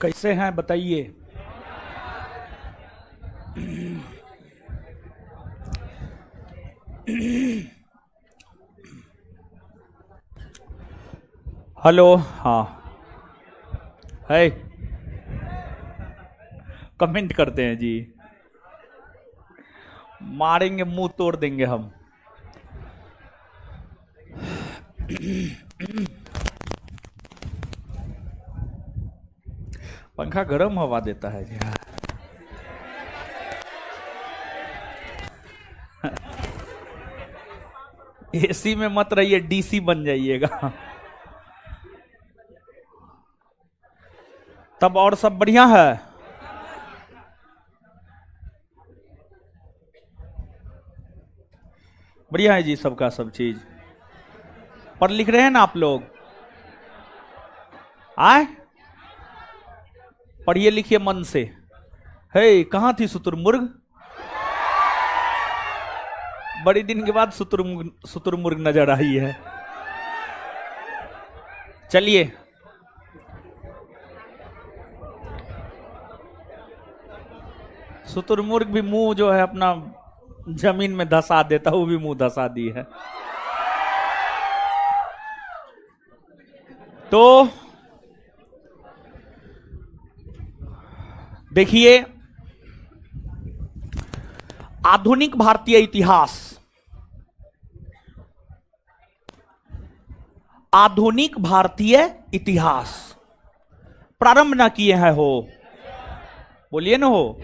कैसे हैं बताइए। हेलो। हाँ है, कमेंट करते हैं जी, मारेंगे मुंह तोड़ देंगे हम। पंखा गर्म हवा देता है जी। एसी में मत रहिए, डीसी बन जाइएगा। तब और सब बढ़िया है। बढ़िया है जी, सबका सब चीज। पढ़ लिख रहे हैं ना आप लोग? आए पढ़िए लिखिए मन से। हे, कहां थी शुतुरमुर्ग? बड़ी दिन के बाद शुतुरमुर्ग नजर आई है। चलिए, शुतुरमुर्ग भी मुंह जो है अपना जमीन में धसा देता, वो भी मुंह धसा दी है। तो देखिए, आधुनिक भारतीय इतिहास, आधुनिक भारतीय इतिहास प्रारंभ ना किए हैं हो? बोलिए ना हो।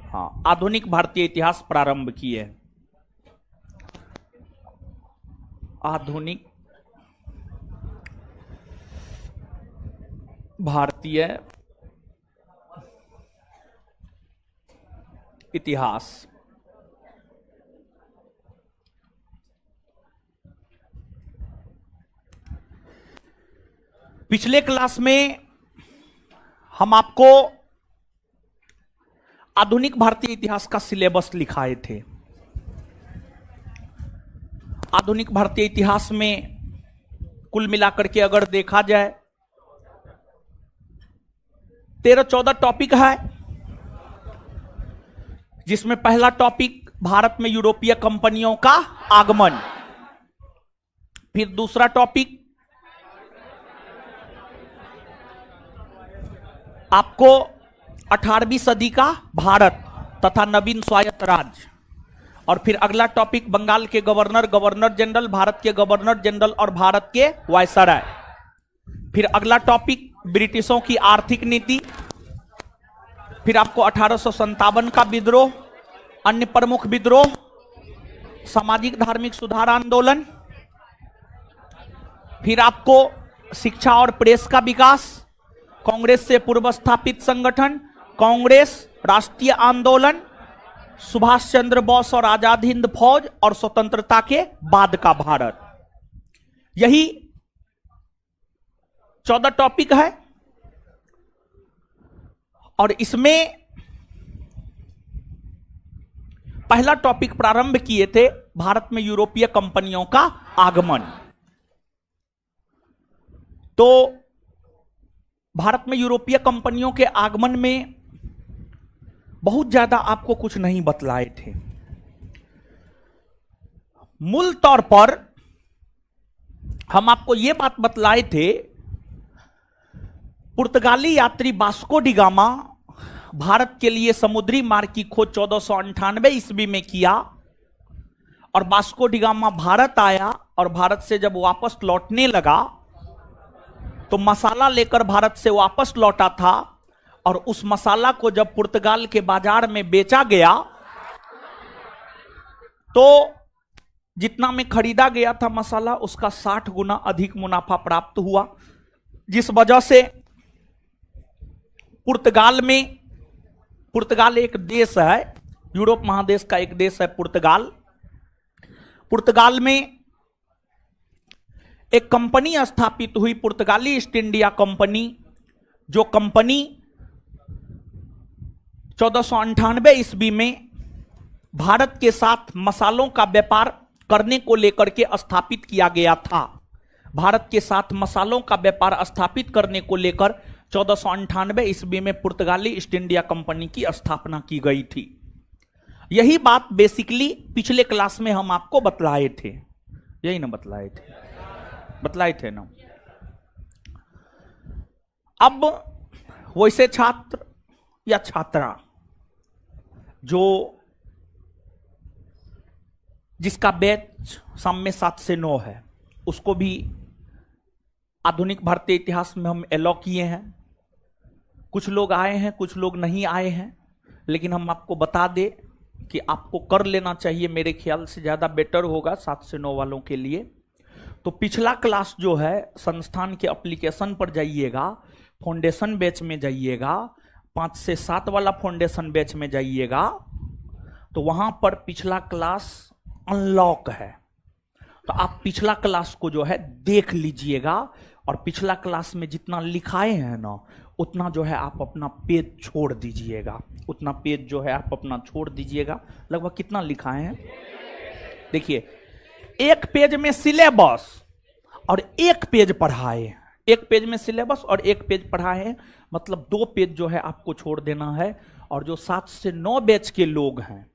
हाँ, आधुनिक भारतीय इतिहास प्रारंभ किए। आधुनिक भारतीय इतिहास। पिछले क्लास में हम आपको आधुनिक भारतीय इतिहास का सिलेबस लिखाए थे। आधुनिक भारतीय इतिहास में कुल मिलाकर के अगर देखा जाए 13-14 टॉपिक है, जिसमें पहला टॉपिक भारत में यूरोपीय कंपनियों का आगमन, फिर दूसरा टॉपिक आपको 18वीं सदी का भारत तथा नवीन स्वायत्त राज्य, और फिर अगला टॉपिक बंगाल के गवर्नर, गवर्नर जनरल, भारत के गवर्नर जनरल और भारत के वायसराय। फिर अगला टॉपिक ब्रिटिशों की आर्थिक नीति, फिर आपको 1857 का विद्रोह, अन्य प्रमुख विद्रोह, सामाजिक धार्मिक सुधार आंदोलन, फिर आपको शिक्षा और प्रेस का विकास, कांग्रेस से पूर्व स्थापित संगठन, कांग्रेस, राष्ट्रीय आंदोलन, सुभाष चंद्र बोस और आजाद हिंद फौज, और स्वतंत्रता के बाद का भारत। यही 14 टॉपिक है। और इसमें पहला टॉपिक प्रारंभ किए थे भारत में यूरोपीय कंपनियों का आगमन। तो भारत में यूरोपीय कंपनियों के आगमन में बहुत ज्यादा आपको कुछ नहीं बतलाए थे। मूल तौर पर हम आपको यह बात बतलाए थे, पुर्तगाली यात्री वास्को डी गामा भारत के लिए समुद्री मार्ग की खोज 1498 ईस्वी में किया, और वास्को डी गामा भारत आया, और भारत से जब वापस लौटने लगा तो मसाला लेकर भारत से वापस लौटा था, और उस मसाला को जब पुर्तगाल के बाजार में बेचा गया तो जितना में खरीदा गया था मसाला, उसका 60 गुना अधिक मुनाफा प्राप्त हुआ, जिस वजह से पुर्तगाल एक देश है, यूरोप महादेश का एक देश है पुर्तगाल। पुर्तगाल में एक कंपनी स्थापित हुई, पुर्तगाली ईस्ट इंडिया कंपनी, जो कंपनी 1498 ईस्वी में भारत के साथ मसालों का व्यापार करने को लेकर के स्थापित किया गया था। भारत के साथ मसालों का व्यापार स्थापित करने को लेकर 1498 ईस्वी में पुर्तगाली ईस्ट इंडिया कंपनी की स्थापना की गई थी। यही बात बेसिकली पिछले क्लास में हम आपको बतलाए थे, यही ना बतलाए थे ना। अब वैसे छात्र या छात्रा जो जिसका बैच शाम में 7 से 9 है, उसको भी आधुनिक भारतीय इतिहास में हम एलो किए हैं। कुछ लोग आए हैं, कुछ लोग नहीं आए हैं, लेकिन हम आपको बता दें कि आपको कर लेना चाहिए, मेरे ख्याल से ज़्यादा बेटर होगा 7 से 9 वालों के लिए। तो पिछला क्लास जो है, संस्थान के एप्लीकेशन पर जाइएगा, फाउंडेशन बैच में जाइएगा, 5 से 7 वाला फाउंडेशन बैच में जाइएगा, तो वहां पर पिछला क्लास अनलॉक है। तो आप पिछला क्लास को जो है देख लीजिएगा, और पिछला क्लास में जितना लिखाए हैं ना, उतना जो है आप अपना पेज छोड़ दीजिएगा, उतना पेज जो है आप अपना छोड़ दीजिएगा। लगभग कितना लिखाए हैं देखिए, एक पेज में सिलेबस और एक पेज पढ़ाए, एक पेज में सिलेबस और एक पेज पढ़ाए, मतलब 2 पेज जो है आपको छोड़ देना है। और जो 7 से 9 बैच के लोग हैं,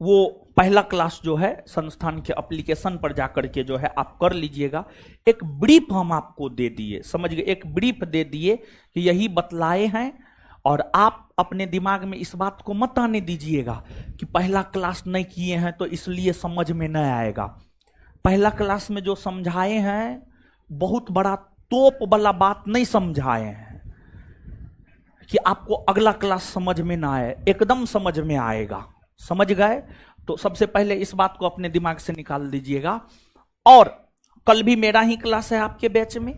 वो पहला क्लास जो है संस्थान के एप्लीकेशन पर जाकर के जो है आप कर लीजिएगा। एक ब्रीफ हम आपको दे दिए, समझ गए, एक ब्रीफ दे दिए कि यही बतलाए हैं। और आप अपने दिमाग में इस बात को मत आने दीजिएगा कि पहला क्लास नहीं किए हैं तो इसलिए समझ में नहीं आएगा। पहला क्लास में जो समझाए हैं, बहुत बड़ा तोप वाला बात नहीं समझाए हैं कि आपको अगला क्लास समझ में ना आए, एकदम समझ में आएगा। समझ गए? तो सबसे पहले इस बात को अपने दिमाग से निकाल दीजिएगा। और कल भी मेरा ही क्लास है आपके बैच में।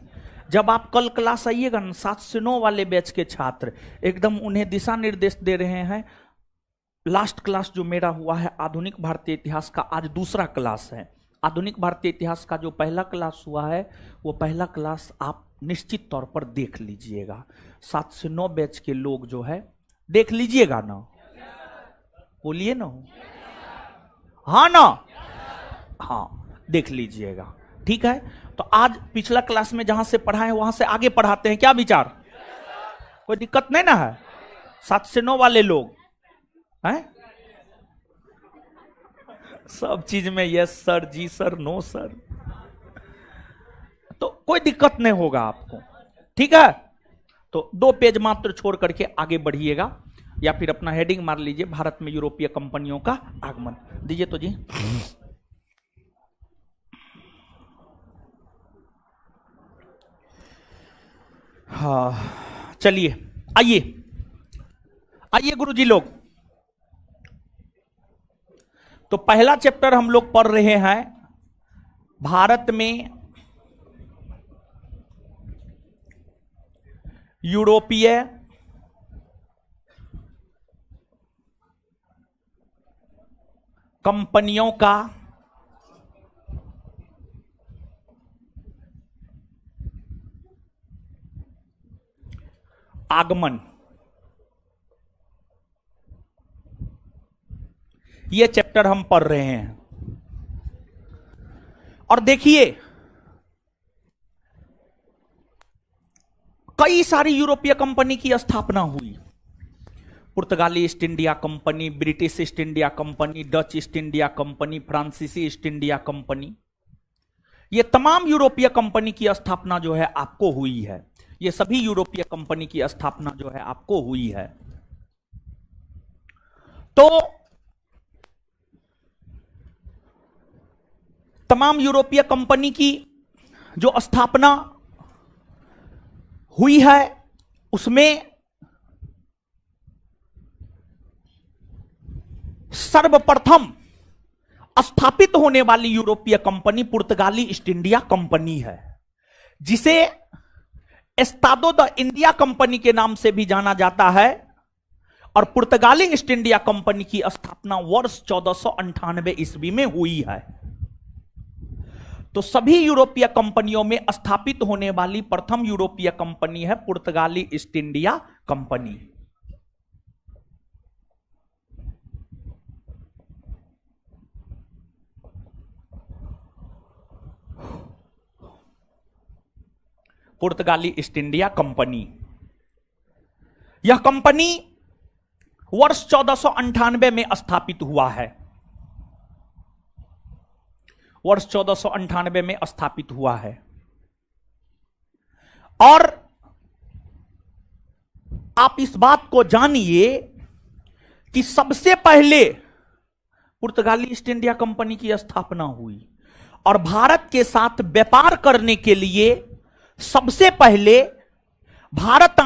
जब आप कल क्लास आइएगा ना, 7 से 9 वाले बैच के छात्र, एकदम उन्हें दिशा निर्देश दे रहे हैं। लास्ट क्लास जो मेरा हुआ है आधुनिक भारतीय इतिहास का, आज दूसरा क्लास है। आधुनिक भारतीय इतिहास का जो पहला क्लास हुआ है, वो पहला क्लास आप निश्चित तौर पर देख लीजिएगा। 7 से 9 बैच के लोग जो है देख लीजिएगा ना, बोलिए ना, हाँ ना, हाँ देख लीजिएगा, ठीक है। तो आज पिछला क्लास में जहां से पढ़ाए वहां से आगे पढ़ाते हैं, क्या विचार? कोई दिक्कत नहीं ना है? 7 से 9 वाले लोग हैं, सब चीज में यस सर, जी सर, नो सर, तो कोई दिक्कत नहीं होगा आपको, ठीक है। तो 2 पेज मात्र छोड़ करके आगे बढ़िएगा, या फिर अपना हेडिंग मार लीजिए, भारत में यूरोपीय कंपनियों का आगमन। दीजिए तो जी। हाँ चलिए, आइए आइए गुरुजी लोग। तो पहला चैप्टर हम लोग पढ़ रहे हैं, भारत में यूरोपीय कंपनियों का आगमन। यह चैप्टर हम पढ़ रहे हैं। और देखिए, कई सारी यूरोपीय कंपनी की स्थापना हुई। पुर्तगाली east India company, British east India company, Dutch east India company, फ्रांसीसी ईस्ट इंडिया कंपनी, ये तमाम यूरोपीय कंपनी की स्थापना जो है आपको हुई है। ये सभी यूरोपीय कंपनी की स्थापना जो है आपको हुई है। तो तमाम यूरोपीय कंपनी की जो स्थापना हुई है, उसमें सर्वप्रथम स्थापित होने वाली यूरोपीय कंपनी पुर्तगाली ईस्ट इंडिया कंपनी है, जिसे एस्तादो द इंडिया कंपनी के नाम से भी जाना जाता है। और पुर्तगाली ईस्ट इंडिया कंपनी की स्थापना वर्ष 1498 ईस्वी में हुई है। तो सभी यूरोपीय कंपनियों में स्थापित होने वाली प्रथम यूरोपीय कंपनी है पुर्तगाली ईस्ट इंडिया कंपनी। पुर्तगाली ईस्ट इंडिया कंपनी। यह कंपनी वर्ष 1498 में स्थापित हुआ है। वर्ष 1498 में स्थापित हुआ है। और आप इस बात को जानिए कि सबसे पहले पुर्तगाली ईस्ट इंडिया कंपनी की स्थापना हुई और भारत के साथ व्यापार करने के लिए सबसे पहले भारत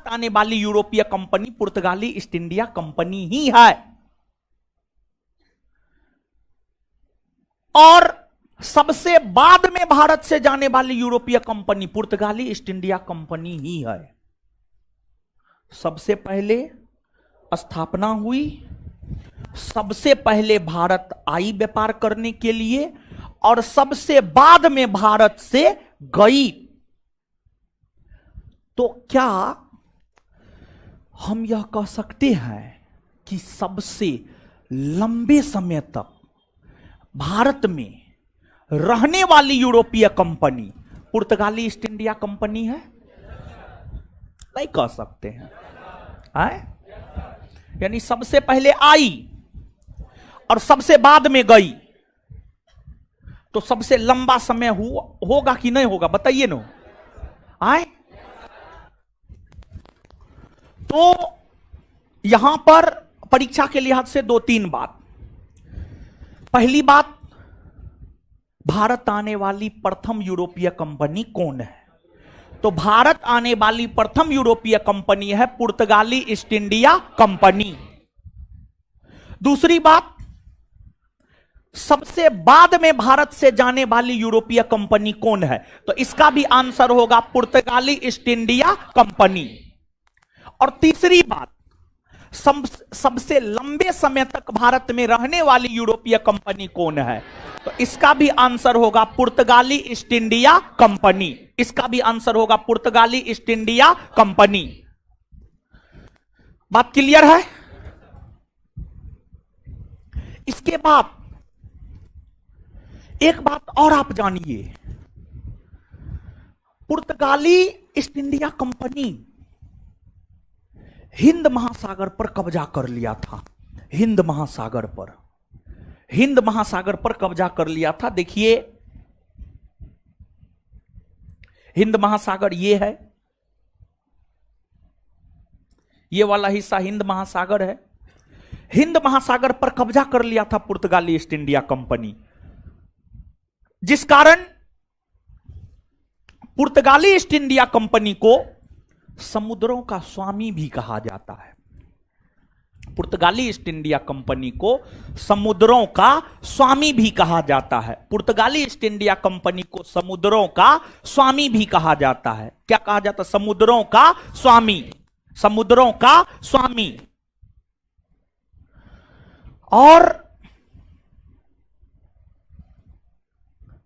आने वाली यूरोपीय कंपनी पुर्तगाली ईस्ट इंडिया कंपनी ही है। और सबसे बाद में भारत से जाने वाली यूरोपीय कंपनी पुर्तगाली ईस्ट इंडिया कंपनी ही है। सबसे पहले स्थापना हुई, सबसे पहले भारत आई व्यापार करने के लिए और सबसे बाद में भारत से गई। तो क्या हम यह कह सकते हैं कि सबसे लंबे समय तक भारत में रहने वाली यूरोपीय कंपनी पुर्तगाली ईस्ट इंडिया कंपनी है? नहीं कह सकते हैं। यानी सबसे पहले आई और सबसे बाद में गई, तो सबसे लंबा समय होगा कि नहीं होगा, बताइए ना। आए तो यहां पर परीक्षा के लिहाज से 2-3 बात। पहली बात, भारत आने वाली प्रथम यूरोपीय कंपनी कौन है? तो भारत आने वाली प्रथम यूरोपीय कंपनी है पुर्तगाली ईस्ट इंडिया कंपनी। दूसरी बात, सबसे बाद में भारत से जाने वाली यूरोपीय कंपनी कौन है? तो इसका भी आंसर होगा पुर्तगाली ईस्ट इंडिया कंपनी। और तीसरी बात, सबसे लंबे समय तक भारत में रहने वाली यूरोपीय कंपनी कौन है? तो इसका भी आंसर होगा पुर्तगाली ईस्ट इंडिया कंपनी। इसका भी आंसर होगा पुर्तगाली ईस्ट इंडिया कंपनी। बात क्लियर है? इसके बाद एक बात और आप जानिए, पुर्तगाली ईस्ट इंडिया कंपनी हिंद महासागर पर कब्जा कर लिया था। हिंद महासागर पर कब्जा कर लिया था। देखिए, हिंद महासागर ये है, ये वाला हिस्सा हिंद महासागर है। हिंद महासागर पर कब्जा कर लिया था पुर्तगाली ईस्ट इंडिया कंपनी, जिस कारण पुर्तगाली ईस्ट इंडिया कंपनी को समुद्रों का स्वामी भी कहा जाता है। पुर्तगाली ईस्ट इंडिया कंपनी को समुद्रों का स्वामी भी कहा जाता है। पुर्तगाली ईस्ट इंडिया कंपनी को समुद्रों का स्वामी भी कहा जाता है। क्या कहा जाता है? समुद्रों का स्वामी। समुद्रों का स्वामी। और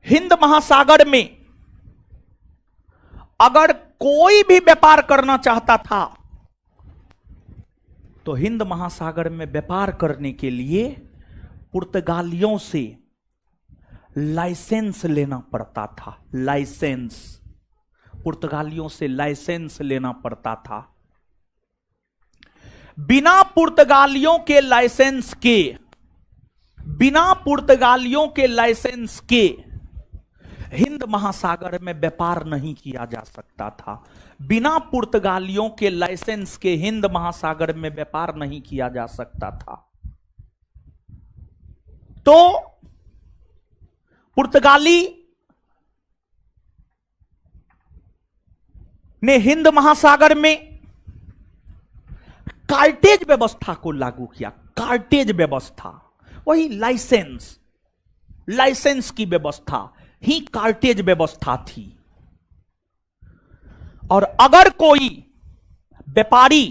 हिंद महासागर में अगर कोई भी व्यापार करना चाहता था तो हिंद महासागर में व्यापार करने के लिए पुर्तगालियों से लाइसेंस लेना पड़ता था। लाइसेंस, पुर्तगालियों से लाइसेंस लेना पड़ता था। बिना पुर्तगालियों के लाइसेंस के हिंद महासागर में व्यापार नहीं किया जा सकता था। बिना पुर्तगालियों के लाइसेंस के हिंद महासागर में व्यापार नहीं किया जा सकता था। तो पुर्तगाली ने हिंद महासागर में कार्टेज व्यवस्था को लागू किया। कार्टेज व्यवस्था, वही लाइसेंस की व्यवस्था ही कार्टेज व्यवस्था थी। और अगर कोई व्यापारी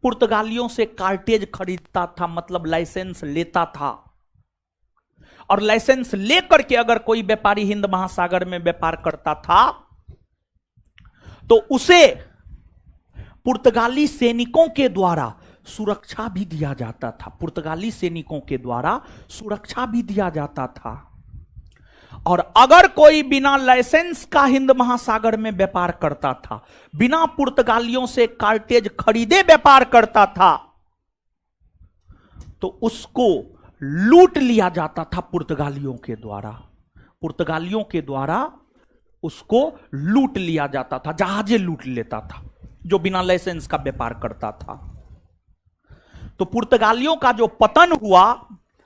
पुर्तगालियों से कार्टेज खरीदता था, मतलब लाइसेंस लेता था, और लाइसेंस लेकर के अगर कोई व्यापारी हिंद महासागर में व्यापार करता था तो उसे पुर्तगाली सैनिकों के द्वारा सुरक्षा भी दिया जाता था। पुर्तगाली सैनिकों के द्वारा सुरक्षा भी दिया जाता था। और अगर कोई बिना लाइसेंस का हिंद महासागर में व्यापार करता था, बिना पुर्तगालियों से कार्टेज खरीदे व्यापार करता था, तो उसको लूट लिया जाता था पुर्तगालियों के द्वारा। पुर्तगालियों के द्वारा उसको लूट लिया जाता था, जहाजें लूट लेता था जो बिना लाइसेंस का व्यापार करता था। तो पुर्तगालियों का जो पतन हुआ,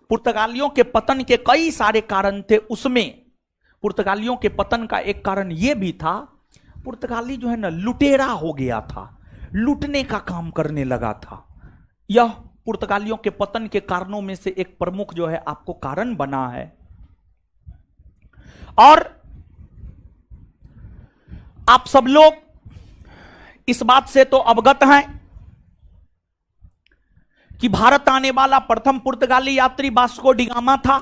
पुर्तगालियों के पतन के कई सारे कारण थे। उसमें पुर्तगालियों के पतन का एक कारण यह भी था, पुर्तगाली जो है ना लुटेरा हो गया था, लूटने का काम करने लगा था। यह पुर्तगालियों के पतन के कारणों में से एक प्रमुख जो है आपको कारण बना है। और आप सब लोग इस बात से तो अवगत हैं कि भारत आने वाला प्रथम पुर्तगाली यात्री वास्को डी गामा था।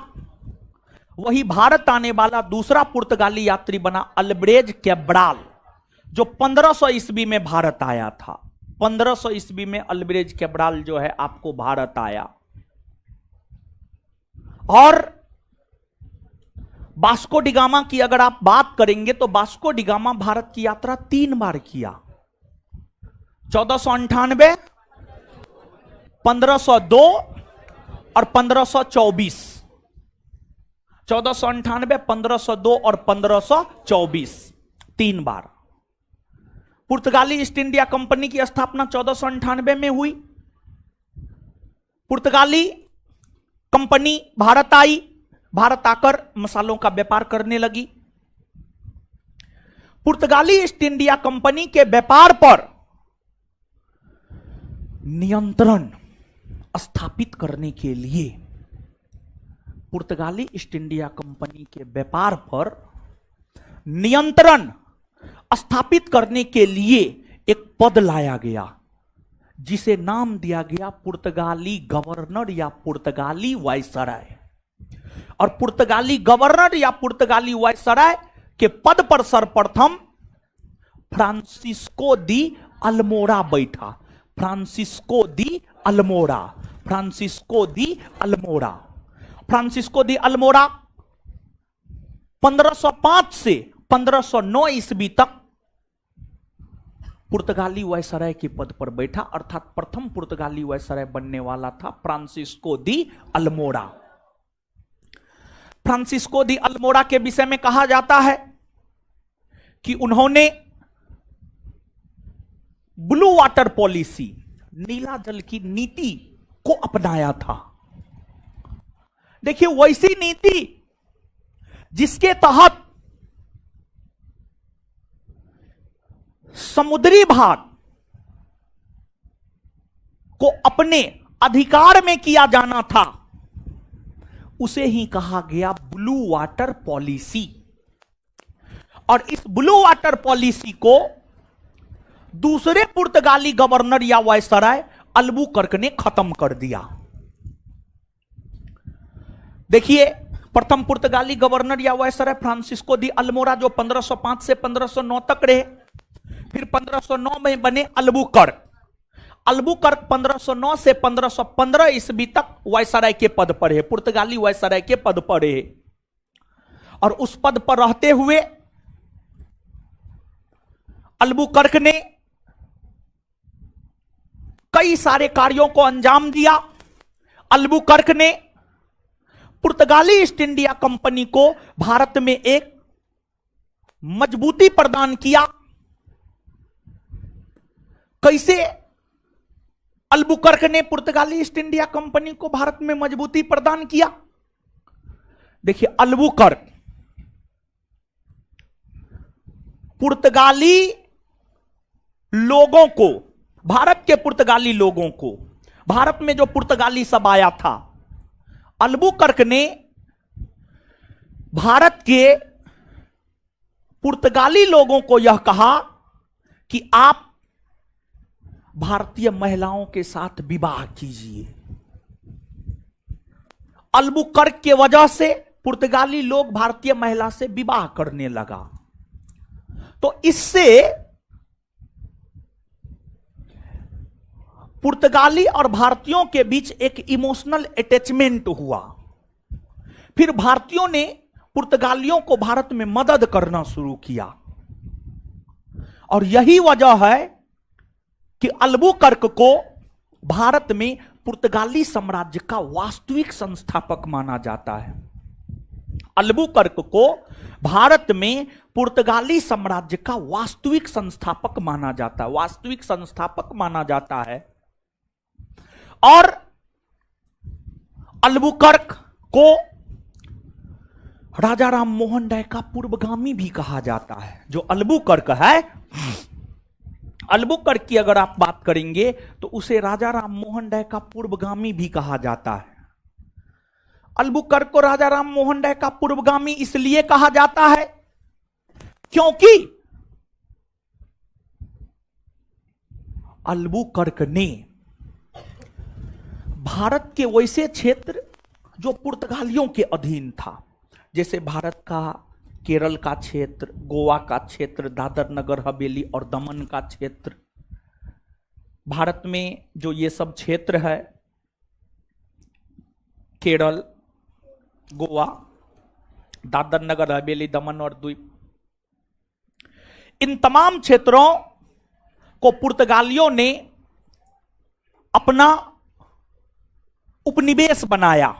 वही भारत आने वाला दूसरा पुर्तगाली यात्री बना अल्ब्रेज कैब्राल, जो 1500 ईस्वी में भारत आया था। 1500 ईस्वी में अल्ब्रेज कैब्राल जो है आपको भारत आया। और वास्को डी गामा की अगर आप बात करेंगे तो वास्को डी गामा भारत की यात्रा 3 बार किया। 1498, 1502 और 1524। 1498, 1502 और 1524 3 बार। पुर्तगाली ईस्ट इंडिया कंपनी की स्थापना 1498 में हुई। पुर्तगाली कंपनी भारत आई, भारत आकर मसालों का व्यापार करने लगी। पुर्तगाली ईस्ट इंडिया कंपनी के व्यापार पर नियंत्रण स्थापित करने के लिए, पुर्तगाली ईस्ट इंडिया कंपनी के व्यापार पर नियंत्रण स्थापित करने के लिए एक पद लाया गया, जिसे नाम दिया गया पुर्तगाली गवर्नर या पुर्तगाली वायसराय। और पुर्तगाली गवर्नर या पुर्तगाली वायसराय के पद पर सर्वप्रथम फ्रांसिस्को दी अल्मोड़ा बैठा। फ्रांसिस्को दी अल्मोड़ा, फ्रांसिस्को दी अल्मोड़ा। फ्रांसिस्को दी अल्मोड़ा 1505 से 1509 ईस्वी तक पुर्तगाली वायसराय के पद पर बैठा, अर्थात प्रथम पुर्तगाली वायसराय बनने वाला था फ्रांसिस्को दी अल्मोड़ा। फ्रांसिस्को दी अल्मोड़ा के विषय में कहा जाता है कि उन्होंने ब्लू वाटर पॉलिसी, नीला जल की नीति को अपनाया था। देखिए, वैसी नीति जिसके तहत समुद्री भाग को अपने अधिकार में किया जाना था, उसे ही कहा गया ब्लू वाटर पॉलिसी। और इस ब्लू वाटर पॉलिसी को दूसरे पुर्तगाली गवर्नर या वायसराय अल्बुकर्क ने खत्म कर दिया। देखिए, प्रथम पुर्तगाली गवर्नर या वायसराय फ्रांसिस्को दी अल्मोड़ा, जो 1505 से 1509 तक रहे। फिर 1509 में बने अल्बुकर्क। अल्बुकर्क 1509 से 1515 ईस्वी तक वायसराय के पद पर है, पुर्तगाली वायसराय के पद पर है। और उस पद पर रहते हुए अल्बुकर्क ने कई सारे कार्यों को अंजाम दिया। अल्बुकर्क ने पुर्तगाली ईस्ट इंडिया कंपनी को भारत में एक मजबूती प्रदान किया। कैसे अल्बुकर्क ने पुर्तगाली ईस्ट इंडिया कंपनी को भारत में मजबूती प्रदान किया? देखिए, अल्बुकर्क पुर्तगाली लोगों को, भारत के पुर्तगाली लोगों को, भारत में जो पुर्तगाली सब आया था, अल्बुकर्क ने भारत के पुर्तगाली लोगों को यह कहा कि आप भारतीय महिलाओं के साथ विवाह कीजिए। अल्बुकर्क के वजह से पुर्तगाली लोग भारतीय महिला से विवाह करने लगा। तो इससे पुर्तगाली और भारतीयों के बीच एक इमोशनल अटैचमेंट हुआ। फिर भारतीयों ने पुर्तगालियों को भारत में मदद करना शुरू किया। और यही वजह है कि अल्बुकर्क को भारत में पुर्तगाली साम्राज्य का वास्तविक संस्थापक माना जाता है। अल्बुकर्क को भारत में पुर्तगाली साम्राज्य का वास्तविक संस्थापक माना जाता है, वास्तविक संस्थापक माना जाता है। और अल्बुकर्क को राजा राम मोहन राय का पूर्वगामी भी कहा जाता है। जो अल्बुकर्क है, अल्बुकर्क की अगर आप बात करेंगे तो उसे राजा राम मोहन राय का पूर्वगामी भी कहा जाता है। अल्बुकर्क को राजा राम मोहन राय का पूर्वगामी इसलिए कहा जाता है क्योंकि अल्बुकर्क ने भारत के वैसे क्षेत्र जो पुर्तगालियों के अधीन था, जैसे भारत का केरल का क्षेत्र, गोवा का क्षेत्र, दादर नगर हवेली और दमन का क्षेत्र, भारत में जो ये सब क्षेत्र है, केरल, गोवा, दादर नगर हवेली, दमन और द्वीप, इन तमाम क्षेत्रों को पुर्तगालियों ने अपना उपनिवेश बनाया।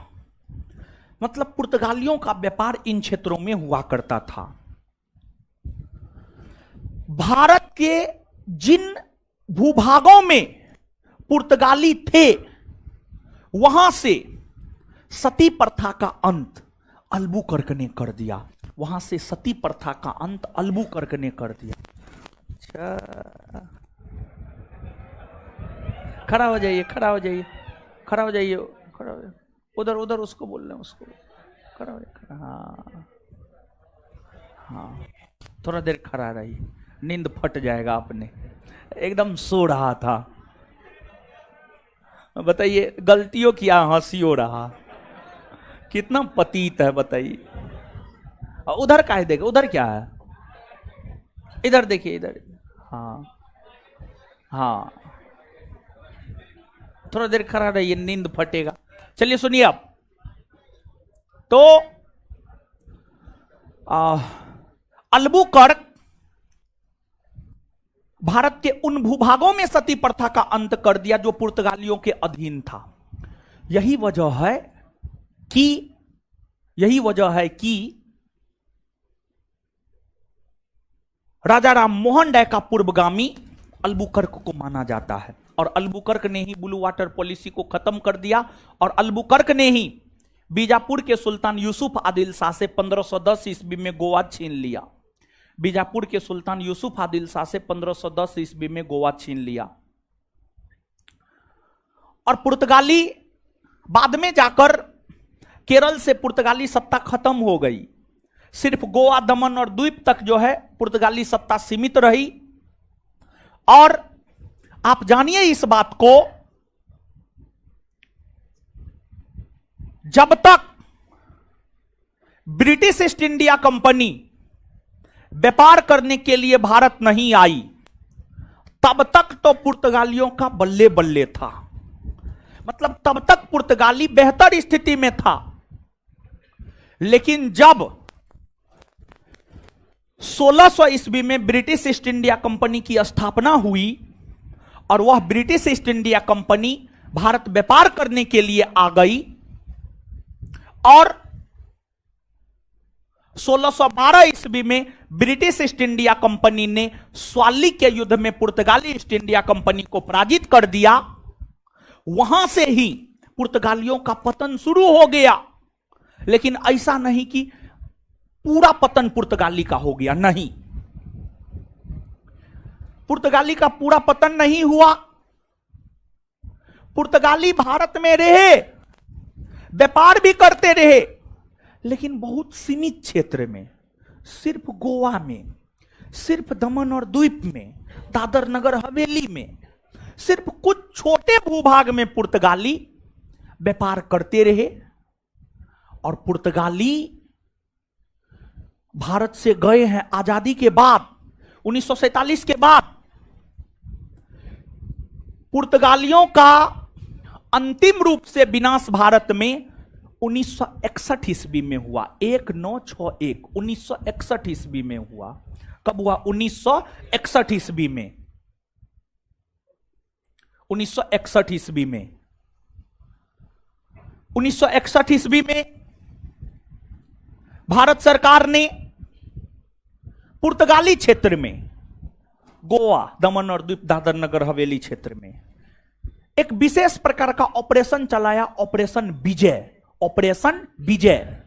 मतलब पुर्तगालियों का व्यापार इन क्षेत्रों में हुआ करता था। भारत के जिन भूभागों में पुर्तगाली थे, वहां से सती प्रथा का अंत अल्बुकर्क ने कर दिया। वहां से सती प्रथा का अंत अल्बुकर्क ने कर दिया। अच्छा, खड़ा हो जाइए, खड़ा हो जाइए, खड़ा हो जाइए, खड़ा हो जाइए। उधर उधर उसको बोल रहे हैं, उसको खड़ा हो जाए। हाँ हाँ, थोड़ा देर खड़ा रहिए, नींद फट जाएगा। आपने एकदम सो रहा था, बताइए गलतियों किया, हंसी हो रहा, कितना पतीत है बताइए। उधर का है, देखो उधर क्या है, इधर देखिए, इधर। हाँ हाँ, थोड़ा देर खड़ा रहिए, नींद फटेगा। चलिए सुनिए आप। तो अल्बुकर्क भारत के उन भूभागों में सती प्रथा का अंत कर दिया जो पुर्तगालियों के अधीन था। यही वजह है कि राजा राम मोहन राय का पूर्वगामी अल्बुकर्क को माना जाता है। और अल्बुकर्क ने ही ब्लू वाटर पॉलिसी को खत्म कर दिया। और अल्बुकर्क ने ही बीजापुर के सुल्तान यूसुफ आदिल शाह से 1510 ईस्वी में गोवा छीन लिया। बीजापुर के सुल्तान यूसुफ आदिल शाह से 1510 ईस्वी में गोवा छीन लिया। और पुर्तगाली बाद में जाकर केरल से पुर्तगाली सत्ता खत्म हो गई। सिर्फ गोवा, दमन और द्वीप तक जो है पुर्तगाली सत्ता सीमित रही। और आप जानिए इस बात को, जब तक ब्रिटिश ईस्ट इंडिया कंपनी व्यापार करने के लिए भारत नहीं आई, तब तक तो पुर्तगालियों का बल्ले बल्ले था। मतलब तब तक पुर्तगाली बेहतर स्थिति में था। लेकिन जब 1600 ईस्वी में ब्रिटिश ईस्ट इंडिया कंपनी की स्थापना हुई और वह British east India company Bharat व्यापार करने के लिए आ गई और 1612 ईस्वी में ब्रिटिश ईस्ट इंडिया कंपनी ने स्वाली के युद्ध में पुर्तगाली ईस्ट इंडिया कंपनी को पराजित कर दिया, वहां से ही पुर्तगालियों का पतन शुरू हो गया। लेकिन ऐसा नहीं कि पूरा पतन पुर्तगाली का हो गया, नहीं, पुर्तगाली का पूरा पतन नहीं हुआ। पुर्तगाली भारत में रहे, व्यापार भी करते रहे, लेकिन बहुत सीमित क्षेत्र में, सिर्फ गोवा में, सिर्फ दमन और द्वीप में, दादर नगर हवेली में, सिर्फ कुछ छोटे भूभाग में पुर्तगाली व्यापार करते रहे। और पुर्तगाली भारत से गए हैं आजादी के बाद, 1947 के बाद। पुर्तगालियों का अंतिम रूप से विनाश भारत में 1961 ईस्वी में हुआ, 1961 1961 ईस्वी में हुआ। कब हुआ? 1961 ईस्वी में, 1961 ईस्वी में। 1961 ईस्वी में भारत सरकार ने पुर्तगाली क्षेत्र में, गोवा, दमन और द्वीप, दादर नगर हवेली क्षेत्र में एक विशेष प्रकार का ऑपरेशन चलाया, ऑपरेशन विजय। ऑपरेशन विजय।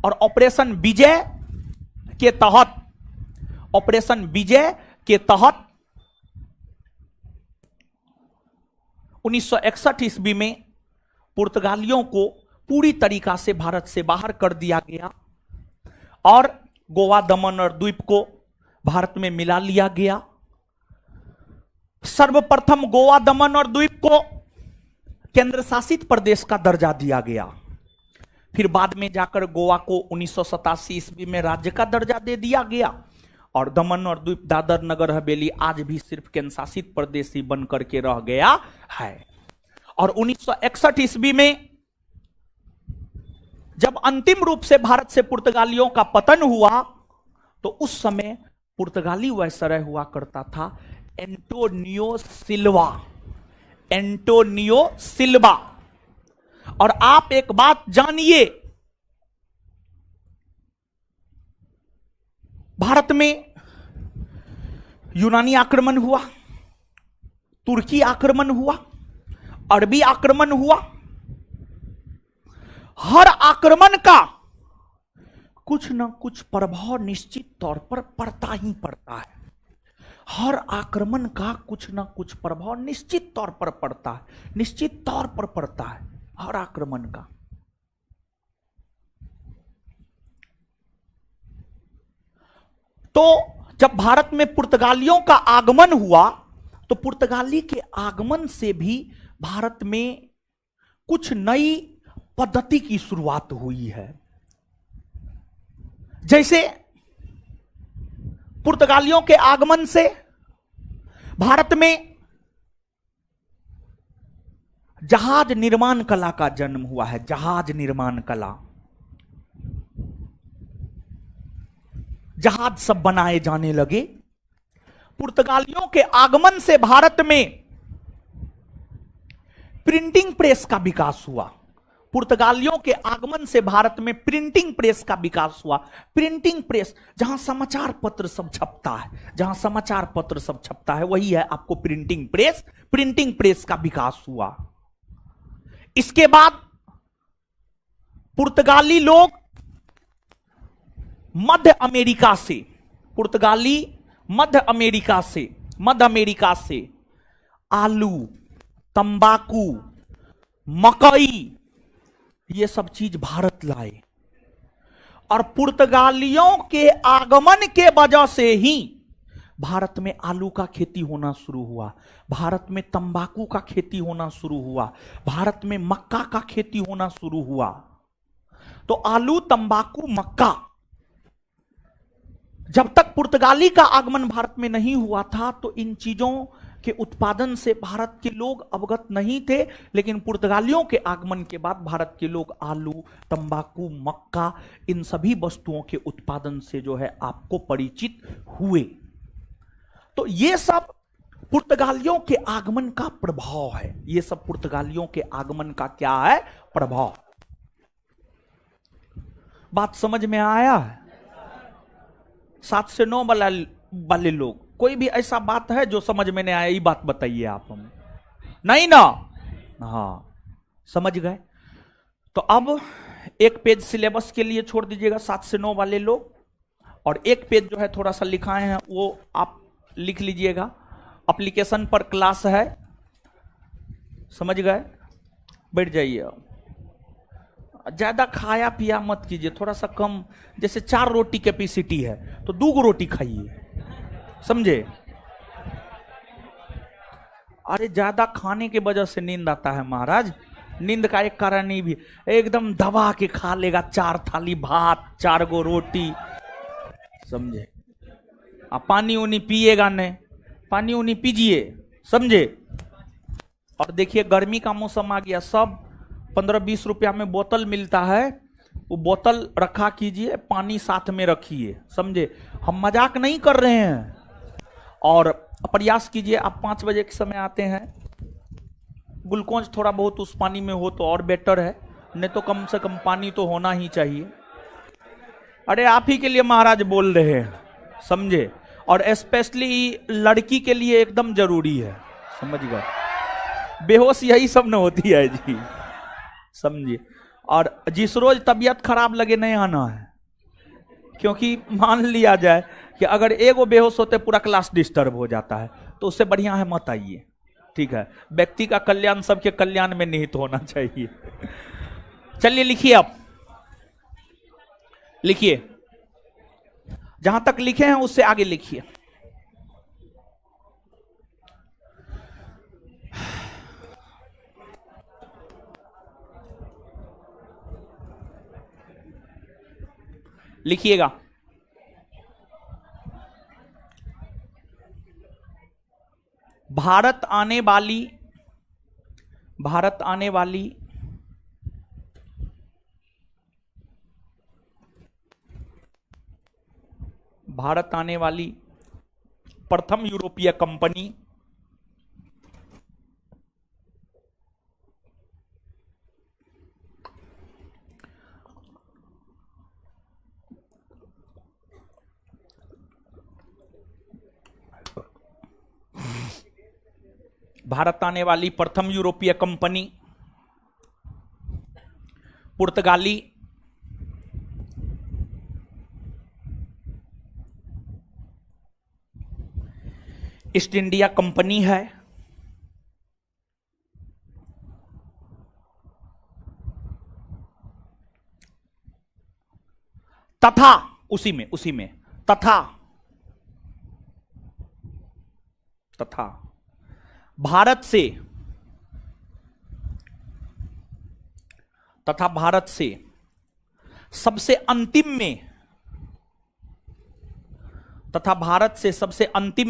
और ऑपरेशन विजय के तहत, ऑपरेशन विजय के तहत 1961 ईस्वी में पुर्तगालियों को पूरी तरीका से भारत से बाहर कर दिया गया और गोवा, दमन और द्वीप को भारत में मिला लिया गया। सर्वप्रथम गोवा, दमन और द्वीप को केंद्र शासित प्रदेश का दर्जा दिया गया। फिर बाद में जाकर गोवा को 1987 ईस्वी में राज्य का दर्जा दे दिया गया और दमन और द्वीप, दादर नगर हवेली आज भी सिर्फ केंद्र शासित प्रदेश ही बनकर के रह गया है। और 1961 ईस्वी में जब अंतिम रूप से भारत से पुर्तगालियों का पतन हुआ तो उस समय पुर्तगाली वायसराय हुआ करता था एंटोनियो सिल्वा। एंटोनियो सिल्वा। और आप एक बात जानिए, भारत में यूनानी आक्रमण हुआ, तुर्की आक्रमण हुआ, अरबी आक्रमण हुआ। हर आक्रमण का कुछ ना कुछ प्रभाव निश्चित तौर पर पड़ता ही पड़ता है। हर आक्रमण का कुछ ना कुछ प्रभाव निश्चित तौर पर पड़ता है, निश्चित तौर पर पड़ता है हर आक्रमण का। तो जब भारत में पुर्तगालियों का आगमन हुआ तो पुर्तगाली के आगमन से भी भारत में कुछ नई पद्धति की शुरुआत हुई है। जैसे पुर्तगालियों के आगमन से भारत में जहाज निर्माण कला का जन्म हुआ है। जहाज निर्माण कला, जहाज सब बनाए जाने लगे। पुर्तगालियों के आगमन से भारत में प्रिंटिंग प्रेस का विकास हुआ। पुर्तगालियों के आगमन से भारत में प्रिंटिंग प्रेस का विकास हुआ। प्रिंटिंग प्रेस, जहां समाचार पत्र सब छपता है, जहां समाचार पत्र सब छपता है वही है आपको प्रिंटिंग प्रेस। प्रिंटिंग प्रेस का विकास हुआ। इसके बाद पुर्तगाली लोग मध्य अमेरिका से, पुर्तगाली मध्य अमेरिका से आलू, तंबाकू, मकई, ये सब चीज भारत लाए। और पुर्तगालियों के आगमन के वजह से ही भारत में आलू का खेती होना शुरू हुआ, भारत में तंबाकू का खेती होना शुरू हुआ, भारत में मक्का का खेती होना शुरू हुआ। तो आलू, तंबाकू, मक्का, जब तक पुर्तगाली का आगमन भारत में नहीं हुआ था तो इन चीजों के उत्पादन से भारत के लोग अवगत नहीं थे। लेकिन पुर्तगालियों के आगमन के बाद भारत के लोग आलू, तंबाकू, मक्का, इन सभी वस्तुओं के उत्पादन से जो है आपको परिचित हुए। तो ये सब पुर्तगालियों के आगमन का प्रभाव है। ये सब पुर्तगालियों के आगमन का क्या है? प्रभाव। बात समझ में आया है? 7 से 9 वाले लोग, कोई भी ऐसा बात है जो समझ में नहीं आया, ये बात बताइए आप। हम नहीं ना? हाँ, समझ गए। तो अब एक पेज सिलेबस के लिए छोड़ दीजिएगा 7 से 9 वाले लोग, और एक पेज जो है थोड़ा सा लिखाए हैं वो आप लिख लीजिएगा। एप्लीकेशन पर क्लास है, समझ गए? बैठ जाइए। ज्यादा खाया पिया मत कीजिए, थोड़ा सा कम। जैसे 4 रोटी कैपेसिटी है तो 2 रोटी खाइए, समझे? अरे ज्यादा खाने की वजह से नींद आता है महाराज। नींद का एक कारण नहीं भी, एकदम दबा के खा लेगा 4 थाली भात, 4 गो रोटी, समझे? आप पानी उनी पिएगा नहीं, पानी उनी पीजिए, समझे? और देखिए गर्मी का मौसम आ गया, सब 15-20 रुपया में बोतल मिलता है, वो बोतल रखा कीजिए, पानी साथ में रखिए, समझे? हम मजाक नहीं कर रहे हैं। और प्रयास कीजिए, आप 5 बजे के समय आते हैं, ग्लूकोज थोड़ा बहुत उस पानी में हो तो और बेटर है, नहीं तो कम से कम पानी तो होना ही चाहिए। अरे आप ही के लिए महाराज बोल रहे हैं, समझे? और स्पेशली लड़की के लिए एकदम जरूरी है, समझ गए? बेहोश यही सब न होती है जी, समझिए। और जिस रोज तबीयत खराब लगे नहीं आना है, क्योंकि मान लिया जाए कि अगर एगो बेहोश होते पूरा क्लास डिस्टर्ब हो जाता है, तो उससे बढ़िया है मत आइए, ठीक है? व्यक्ति का कल्याण सबके कल्याण में निहित होना चाहिए। चलिए लिखिए, आप लिखिए, जहां तक लिखे हैं उससे आगे लिखिए। लिखिएगा, भारत आने वाली प्रथम यूरोपीय कंपनी पुर्तगाली ईस्ट इंडिया कंपनी है, तथा उसी में तथा भारत से सबसे अंतिम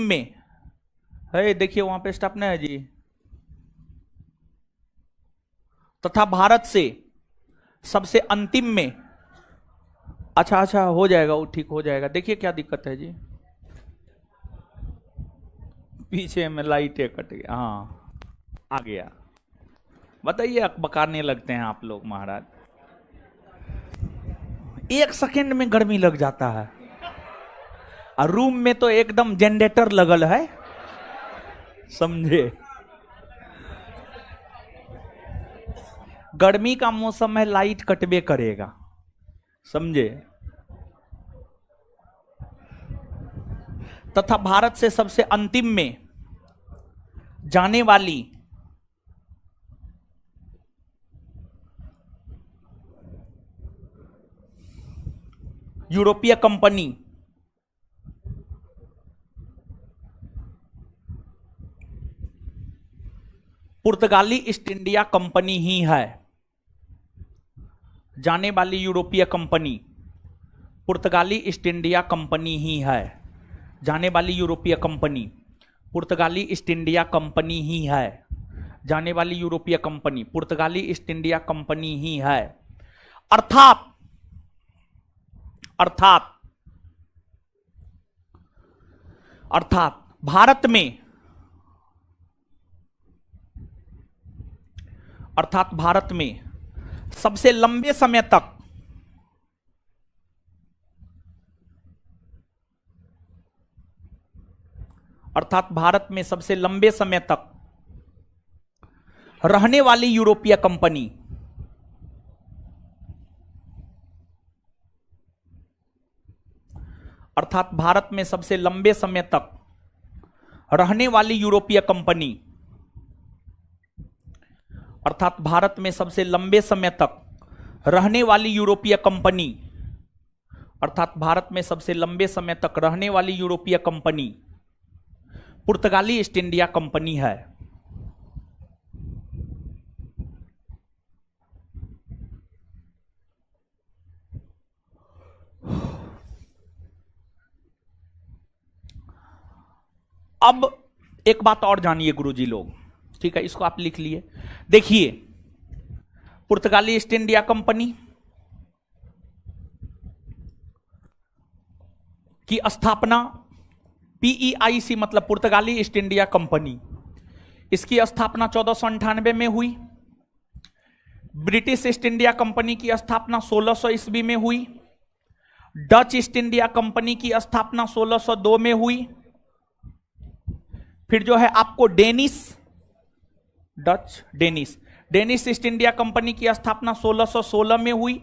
में है, देखिए वहां पे स्टॉप नहीं है जी, तथा भारत से सबसे अंतिम में, अच्छा हो जाएगा, वो ठीक हो जाएगा। देखिए क्या दिक्कत है जी, पीछे में लाइटें कट गई, हाँ आ गया। बताइए, बकारने लगते हैं आप लोग महाराज, 1 सेकेंड में गर्मी लग जाता है, और रूम में तो एकदम जनरेटर लगल है, समझे? गर्मी का मौसम है, लाइट कटबे करेगा, समझे? तथा भारत से सबसे अंतिम में जाने वाली यूरोपीय कंपनी पुर्तगाली ईस्ट इंडिया कंपनी ही है। जाने वाली यूरोपीय कंपनी पुर्तगाली ईस्ट इंडिया कंपनी ही है। जाने वाली यूरोपीय कंपनी पुर्तगाली ईस्ट इंडिया कंपनी ही है। जाने वाली यूरोपीय कंपनी पुर्तगाली ईस्ट इंडिया कंपनी ही है। अर्थात भारत में सबसे लंबे समय तक रहने वाली यूरोपीय कंपनी पुर्तगाली ईस्ट इंडिया कंपनी है। अब एक बात और जानिए गुरुजी लोग, ठीक है, इसको आप लिख लिए। देखिए, पुर्तगाली ईस्ट इंडिया कंपनी की स्थापना, PEIC मतलब पुर्तगाली ईस्ट इंडिया कंपनी, इसकी स्थापना 1498 में हुई। ब्रिटिश ईस्ट इंडिया कंपनी की स्थापना 1600 ईस्वी में हुई। डच ईस्ट इंडिया कंपनी की स्थापना 1602 में हुई। फिर जो है आपको डेनिश ईस्ट इंडिया कंपनी की स्थापना 1616 में हुई।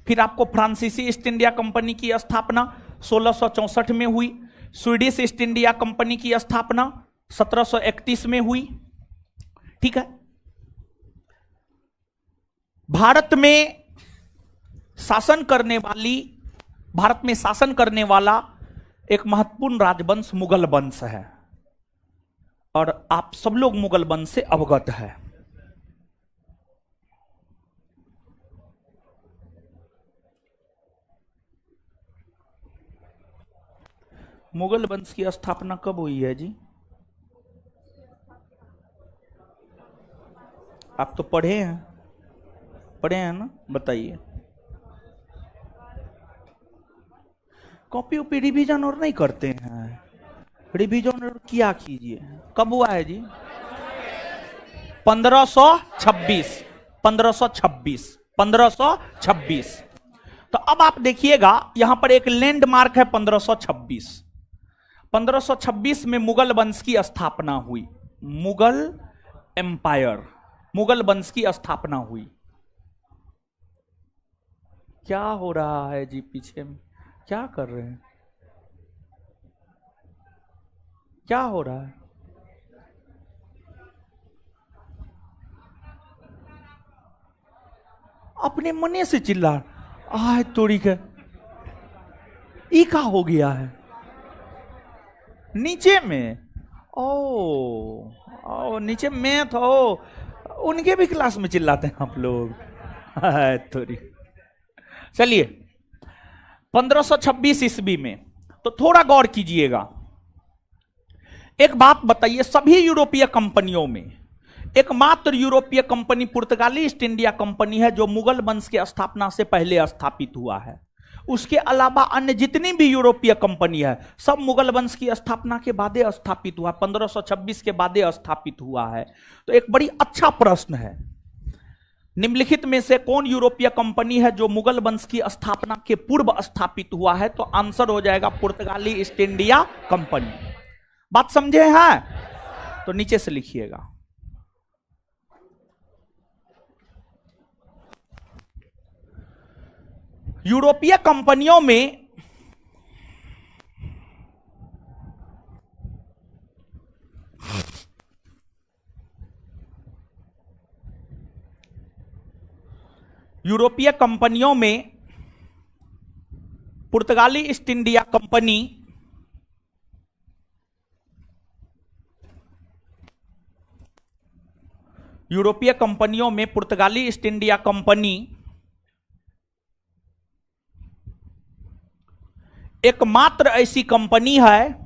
फिर आपको फ्रांसीसी ईस्ट इंडिया कंपनी की स्थापना 1664 में हुई। स्वीडिश ईस्ट इंडिया कंपनी की स्थापना 1731 में हुई। ठीक है। भारत में शासन करने वाला एक महत्वपूर्ण राजवंश मुगल वंश है, और आप सब लोग मुगल वंश से अवगत है। मुगल वंश की स्थापना कब हुई है जी? आप तो पढ़े हैं ना, बताइए। कॉपी ओपी रिवीजन और नहीं करते हैं? रिवीजन और किया कीजिए। कब हुआ है जी? 1526। तो अब आप देखिएगा यहां पर एक लैंडमार्क है 1526 में मुगल वंश की स्थापना हुई। मुगल एम्पायर, मुगल वंश की स्थापना हुई। क्या हो रहा है जी पीछे में? क्या कर रहे हैं? क्या हो रहा है? अपने मने से चिल्ला, आह तोड़ी के ई का हो गया है नीचे में। ओ नीचे में तो उनके भी क्लास में चिल्लाते हैं आप लोग। थोड़ी चलिए 1526 ईस्वी में, तो थोड़ा गौर कीजिएगा। एक बात बताइए, सभी यूरोपीय कंपनियों में एकमात्र यूरोपीय कंपनी पुर्तगाली ईस्ट इंडिया कंपनी है जो मुगल वंश की स्थापना से पहले स्थापित हुआ है। उसके अलावा अन्य जितनी भी यूरोपीय कंपनी है सब मुगल वंश की स्थापना के बाद स्थापित हुआ, 1526 के बाद स्थापित हुआ है। तो एक बड़ी अच्छा प्रश्न है, निम्नलिखित में से कौन यूरोपीय कंपनी है जो मुगल वंश की स्थापना के पूर्व स्थापित हुआ है? तो आंसर हो जाएगा पुर्तगाली ईस्ट इंडिया कंपनी। बात समझे हैं? तो नीचे से लिखिएगा। यूरोपीय कंपनियों में पुर्तगाली ईस्ट इंडिया कंपनी यूरोपीय कंपनियों में पुर्तगाली ईस्ट इंडिया कंपनी एकमात्र ऐसी कंपनी है,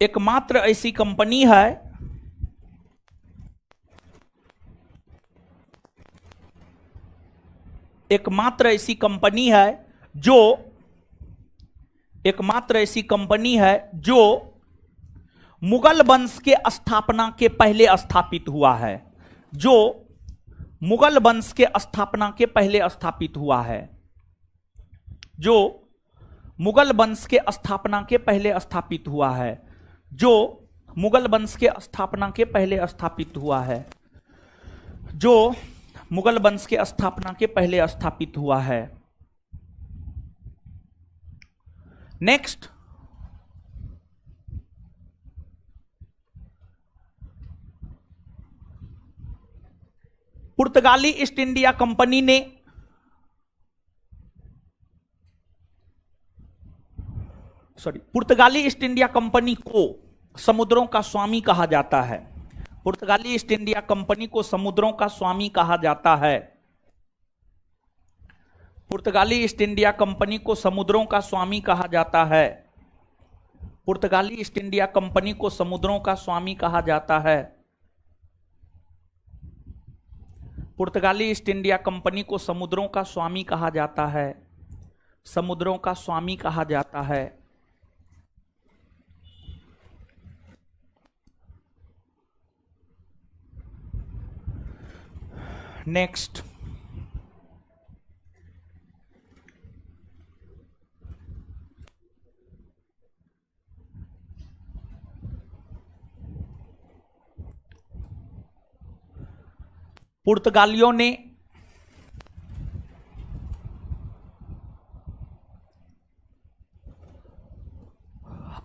एकमात्र ऐसी कंपनी है एकमात्र ऐसी कंपनी है जो मुगल वंश के स्थापना के पहले स्थापित हुआ है, जो मुगल वंश के स्थापना के पहले स्थापित हुआ है, जो मुगल वंश के स्थापना के पहले स्थापित हुआ है, जो मुगल वंश के स्थापना के पहले स्थापित हुआ है, जो मुगल वंश के स्थापना के पहले स्थापित हुआ है। नेक्स्ट, पुर्तगाली ईस्ट इंडिया कंपनी ने पुर्तगाली ईस्ट इंडिया कंपनी को समुद्रों का स्वामी कहा जाता है। पुर्तगाली ईस्ट इंडिया कंपनी को समुद्रों का स्वामी कहा जाता है। पुर्तगाली ईस्ट इंडिया कंपनी को समुद्रों का स्वामी कहा जाता है। पुर्तगाली ईस्ट इंडिया कंपनी को समुद्रों का स्वामी कहा जाता है। पुर्तगाली ईस्ट इंडिया कंपनी को समुद्रों का स्वामी कहा जाता है, समुद्रों का स्वामी कहा जाता है। नेक्स्ट, पुर्तगालियों ने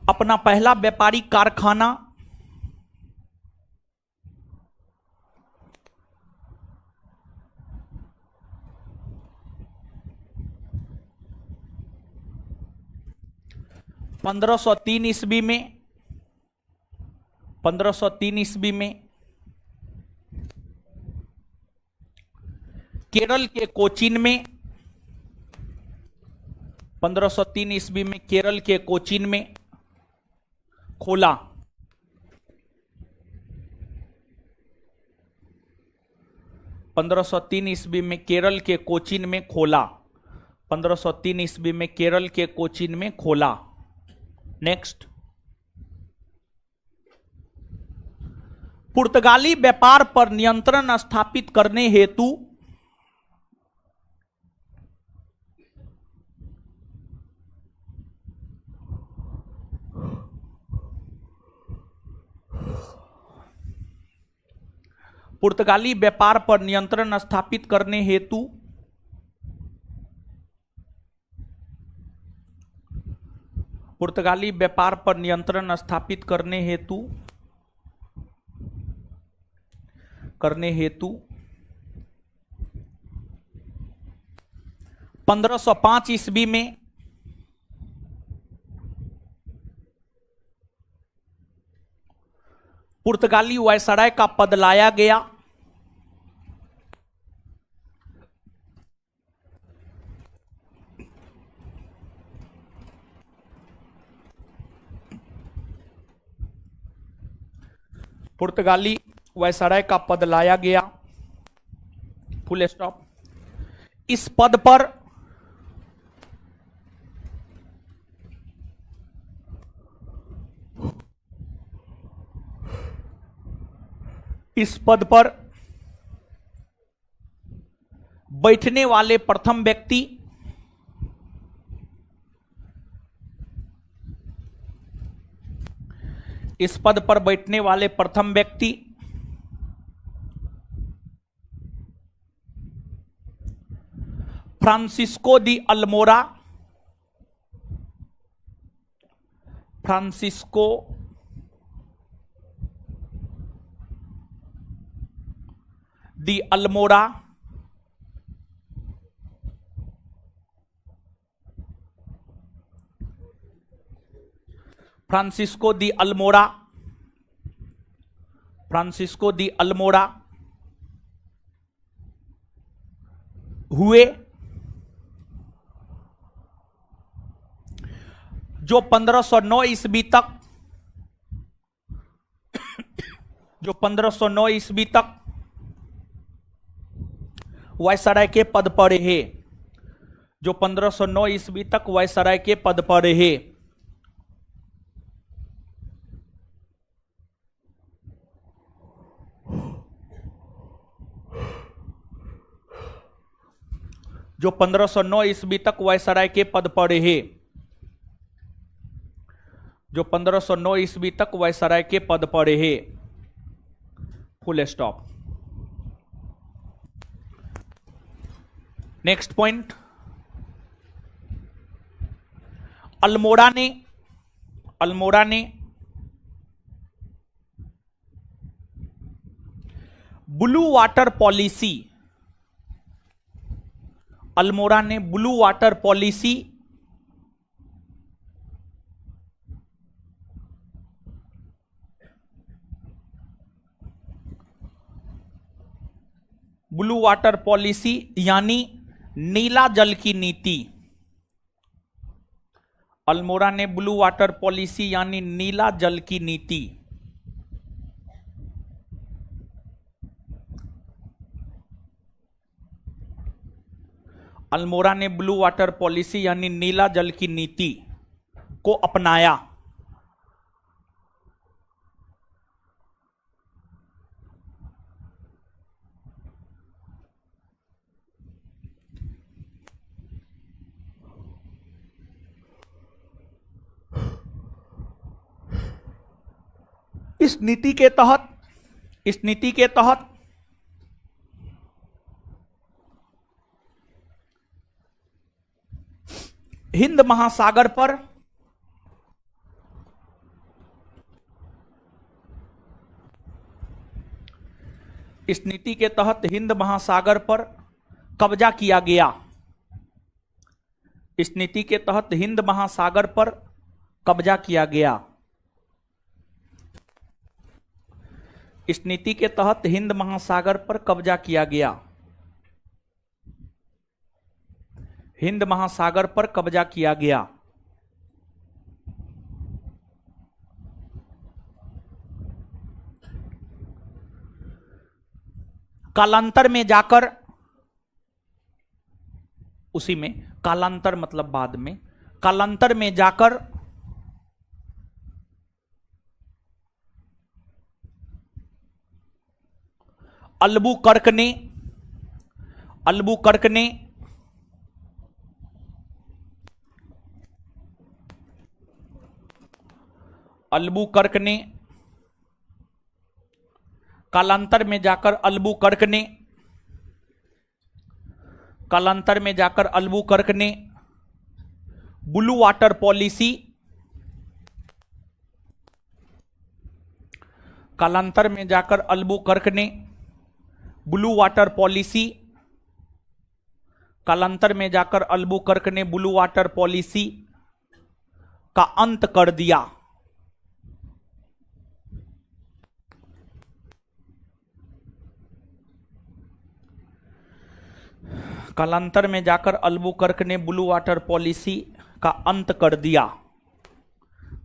अपना पहला व्यापारिक कारखाना ईस्वी में 1503 ईस्वी में केरल के कोचीन में 1503 ईस्वी में केरल के कोचीन में खोला। 1503 ईस्वी में केरल के कोचीन में खोला। 1503 ईस्वी में केरल के कोचीन में खोला। नेक्स्ट, पुर्तगाली व्यापार पर नियंत्रण स्थापित करने हेतु पुर्तगाली व्यापार पर नियंत्रण स्थापित करने हेतु पुर्तगाली व्यापार पर नियंत्रण स्थापित करने हेतु 1505 ईस्वी में पुर्तगाली वायसराय का पद लाया गया। पुर्तगाली वायसराय का पद लाया गया, फुल स्टॉप। इस पद पर बैठने वाले प्रथम व्यक्ति फ्रांसिस्को दी अल्मोरा, फ्रांसिस्को दी अल्मोरा फ्रांसिस्को दी अल्मोरा फ्रांसिस्को दी अल्मोरा हुए, जो 1509 ईस्वी तक वायसराय के पद पर रहे, जो 1509 ईस्वी तक वायसराय के पद पर रहे। जो 1509 ईस्वी तक वायसराय के पद पर रहे, जो 1509 ईस्वी तक वायसराय के पद पर रहे, full stop. Next point, Almora ने ब्लू वाटर पॉलिसी, अल्मोड़ा ने ब्लू वाटर पॉलिसी यानी नीला जल की नीति, अल्मोड़ा ने ब्लू वाटर पॉलिसी यानी नीला जल की नीति अल्मोड़ा ने ब्लू वाटर पॉलिसी यानी नीला जल की नीति को अपनाया? इस नीति के तहत हिंद महासागर पर इस नीति के तहत हिंद महासागर पर कब्जा किया गया। इस नीति के तहत हिंद महासागर पर कब्जा किया गया। इस नीति के तहत हिंद महासागर पर कब्जा किया गया। हिंद महासागर पर कब्जा किया गया। कालांतर में जाकर, उसी में कालांतर मतलब बाद में, कालांतर में जाकर अल्बुकर्क ने कालांतर में जाकर अल्बुकर्क ने ब्लू वाटर पॉलिसी, कालांतर में जाकर अल्बुकर्क ने ब्लू वाटर पॉलिसी, कालांतर में जाकर अल्बुकर्क ने ब्लू वाटर पॉलिसी का अंत कर दिया। कालांतर में जाकर अल्बुकर्क ने ब्लू वाटर पॉलिसी का अंत कर दिया।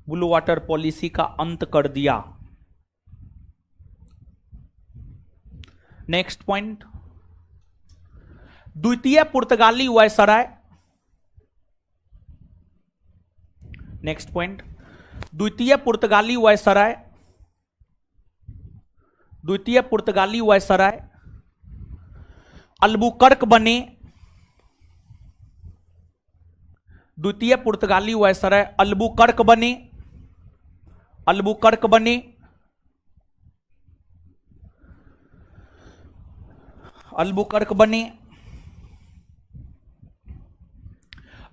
ब्लू वाटर पॉलिसी का अंत कर दिया। नेक्स्ट पॉइंट, द्वितीय पुर्तगाली वायसराय। नेक्स्ट पॉइंट, द्वितीय पुर्तगाली वायसराय अल्बुकर्क बने। द्वितीय पुर्तगाली वायसराय अल्बुकर्क बने,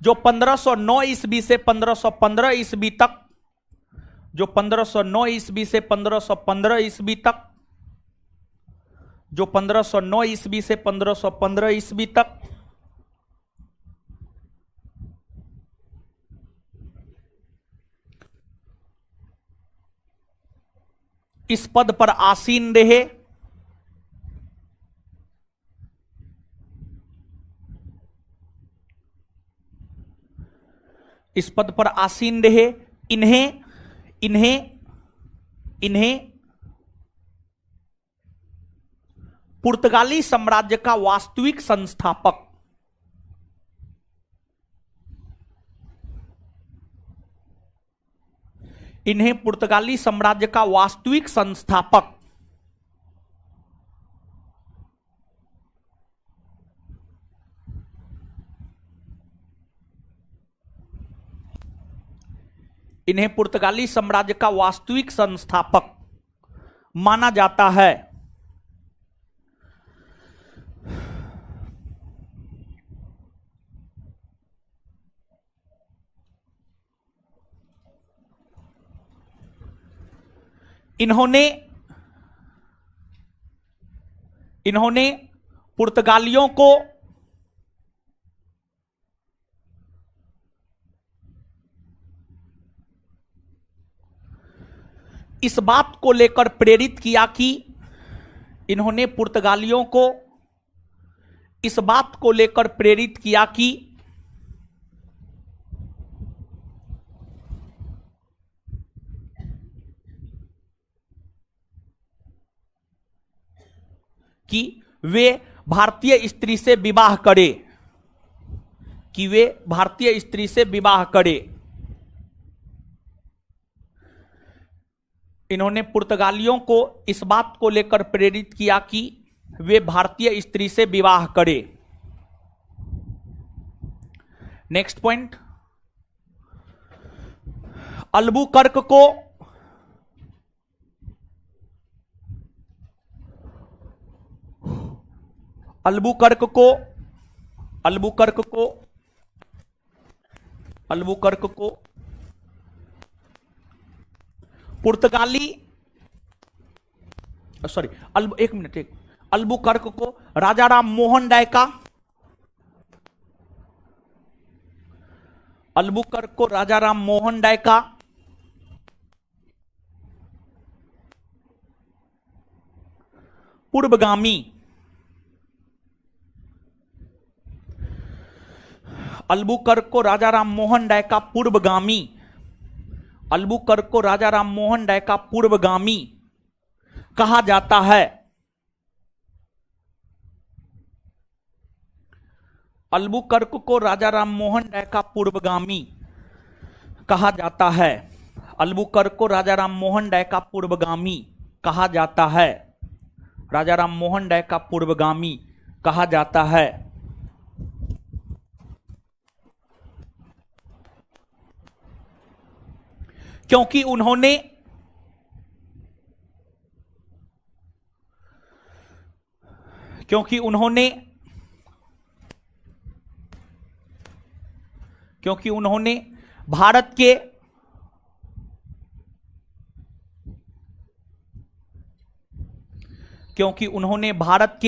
जो 1509 ईस्वी से 1515 ईस्वी तक, जो 1509 ईस्वी से 1515 ईस्वी तक, जो 1509 ईस्वी से 1515 ईस्वी तक इस पद पर आसीन रहे। इस पद पर आसीन रहे। इन्हें पुर्तगाली साम्राज्य का वास्तविक संस्थापक, इन्हें पुर्तगाली साम्राज्य का वास्तविक संस्थापक इन्हें पुर्तगाली साम्राज्य का वास्तविक संस्थापक माना जाता है। इन्होंने पुर्तगालियों को इस बात को लेकर प्रेरित किया कि इन्होंने पुर्तगालियों को इस बात को लेकर प्रेरित किया कि वे भारतीय स्त्री से विवाह करें। कि वे भारतीय स्त्री से विवाह करे। इन्होंने पुर्तगालियों को इस बात को लेकर प्रेरित किया कि वे भारतीय स्त्री से विवाह करे। नेक्स्ट पॉइंट, अल्बुकर्क को पुर्तगाली अल्बुकर्क को राजा राम मोहन राय का पूर्वगामी कहा जाता है। अल्बुकर्क को राजा राम मोहन राय का पूर्वगामी कहा जाता है। अल्बुकर्क को राजा राम मोहन राय का पूर्वगामी कहा जाता है। राजा राम मोहन राय का पूर्वगामी कहा जाता है। क्योंकि उन्होंने भारत के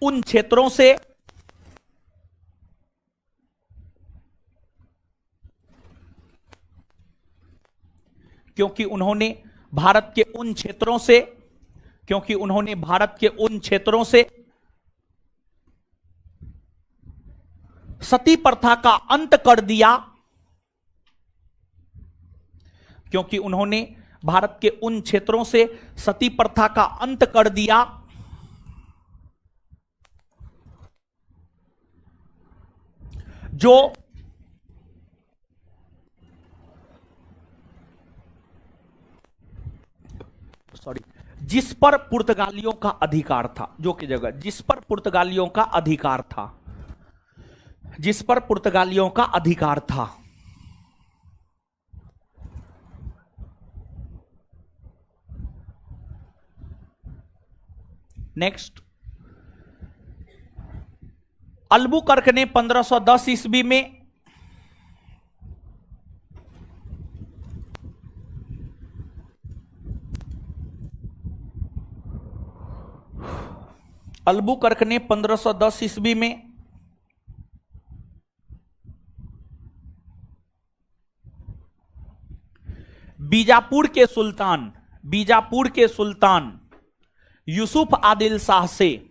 उन क्षेत्रों से क्योंकि उन्होंने भारत के उन क्षेत्रों से सती प्रथा का अंत कर दिया। क्योंकि उन्होंने भारत के उन क्षेत्रों से सती प्रथा का अंत कर दिया जिस पर पुर्तगालियों का अधिकार था, जिस पर पुर्तगालियों का अधिकार था। नेक्स्ट, अल्बुकर्क ने 1510 ईस्वी में बीजापुर के सुल्तान यूसुफ आदिल शाह से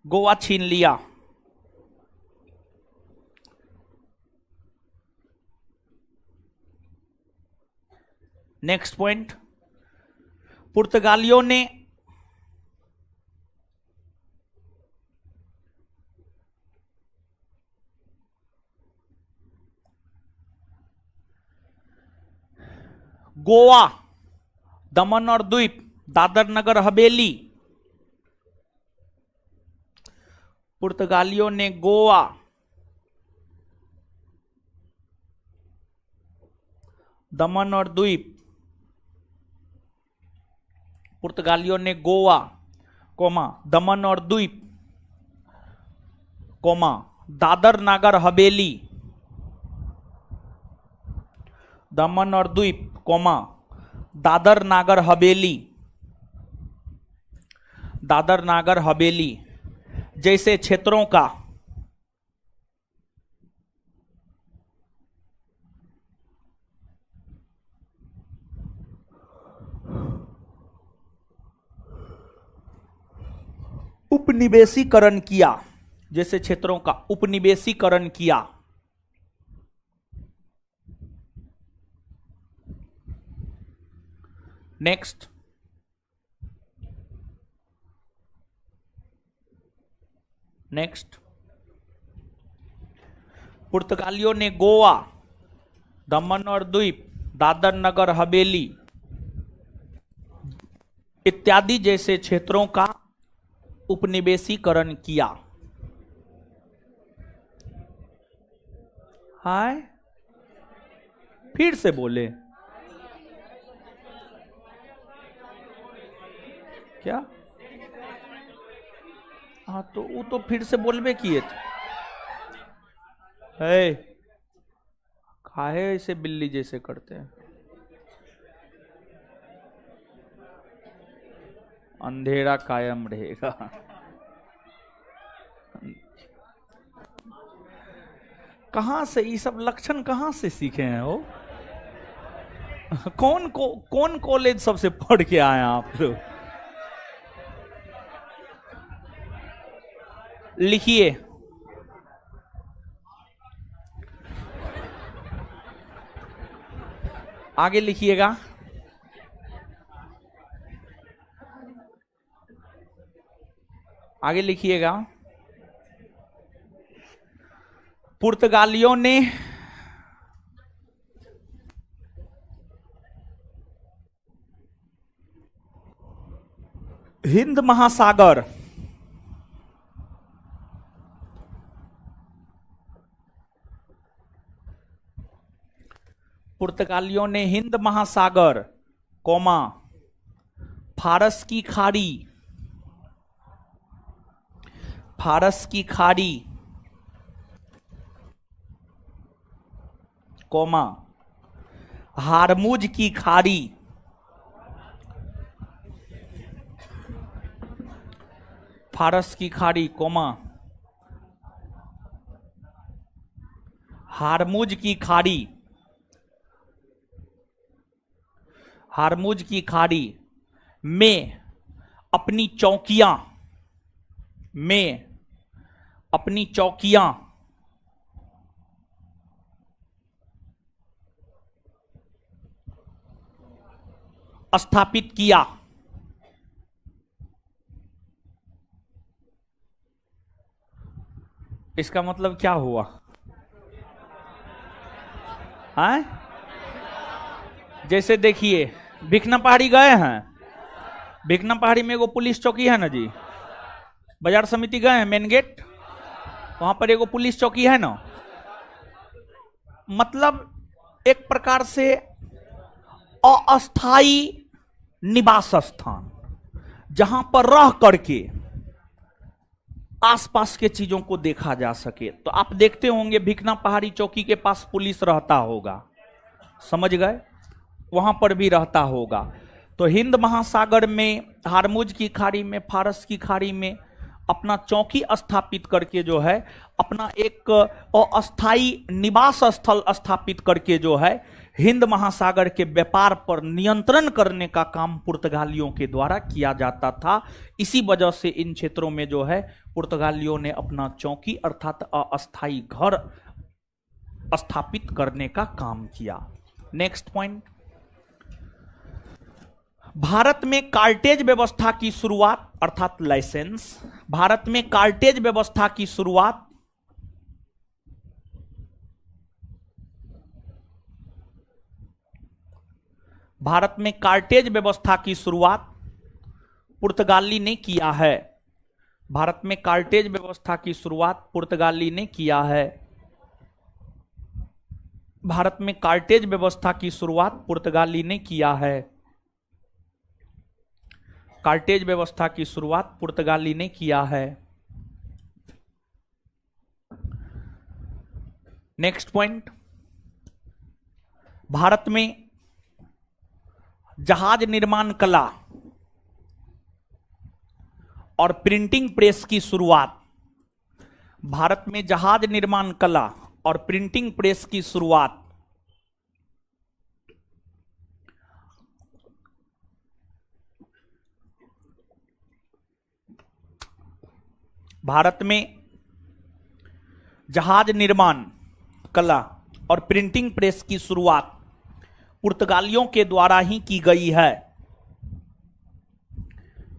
गोवा छीन लिया। नेक्स्ट पॉइंट, पुर्तगालियों ने गोवा, दमन और द्वीप, दादर नगर हवेली, पुर्तगालियों ने गोवा, दमन और द्वीप, पुर्तगालियों ने गोवा, दमन और द्वीप, दादर नगर हवेली, दमन और द्वीप, कोमा, दादर नागर हवेली, दादर नागर हवेली जैसे क्षेत्रों का उपनिवेशीकरण किया, जैसे क्षेत्रों का उपनिवेशीकरण किया। नेक्स्ट, नेक्स्ट, पुर्तगालियों ने गोवा, दमन और द्वीप, दादर नगर हवेली इत्यादि जैसे क्षेत्रों का उपनिवेशीकरण किया। हाय, फिर से बोले क्या? हाँ तो वो तो फिर से बोलबे किए थे। है काहे ऐसे बिल्ली जैसे करते हैं? अंधेरा कायम रहेगा। कहां से ये सब लक्षण कहां से सीखे हैं वो? कौन कॉलेज सबसे पढ़ के आए आप लोग? लिखिए, आगे लिखिएगा। आगे लिखिएगा। पुर्तगालियों ने हिंद महासागर, पुर्तगालियों ने हिंद महासागर, कोमा, फारस की खाड़ी, फारस की खाड़ी, कोमा, हारमुज की खाड़ी, फारस की खाड़ी, कोमा, हारमुज की खाड़ी, हारमुज की खाड़ी में अपनी चौकियां, में अपनी चौकियां स्थापित किया। इसका मतलब क्या हुआ? हैं? जैसे देखिए, भिखना पहाड़ी गए हैं? भिखना पहाड़ी में एगो पुलिस चौकी है ना जी। बाजार समिति गए हैं, मेन गेट, वहां पर एगो पुलिस चौकी है ना। मतलब एक प्रकार से अस्थाई निवास स्थान, जहां पर रह करके आसपास के चीजों को देखा जा सके। तो आप देखते होंगे भिखना पहाड़ी चौकी के पास पुलिस रहता होगा, समझ गए? वहां पर भी रहता होगा। तो हिंद महासागर में, हारमुज की खाड़ी में, फारस की खाड़ी में अपना चौकी स्थापित करके जो है, अपना एक अस्थाई निवास स्थल स्थापित करके जो है, हिंद महासागर के व्यापार पर नियंत्रण करने का काम पुर्तगालियों के द्वारा किया जाता था। इसी वजह से इन क्षेत्रों में जो है पुर्तगालियों ने अपना चौकी अर्थात अस्थाई घर स्थापित करने का काम किया। नेक्स्ट पॉइंट, भारत में कार्टेज व्यवस्था की शुरुआत अर्थात लाइसेंस, भारत में कार्टेज व्यवस्था की शुरुआत भारत में कार्टेज व्यवस्था की शुरुआत पुर्तगाली ने किया है। भारत में कार्टेज व्यवस्था की शुरुआत पुर्तगाली ने किया है। भारत में कार्टेज व्यवस्था की शुरुआत पुर्तगाली ने किया है। कार्टेज व्यवस्था की शुरुआत पुर्तगाली ने किया है। नेक्स्ट पॉइंट, भारत में जहाज निर्माण कला और प्रिंटिंग प्रेस की शुरुआत। भारत में जहाज निर्माण कला और प्रिंटिंग प्रेस की शुरुआत भारत में जहाज निर्माण कला और प्रिंटिंग प्रेस की शुरुआत पुर्तगालियों के द्वारा ही की गई है।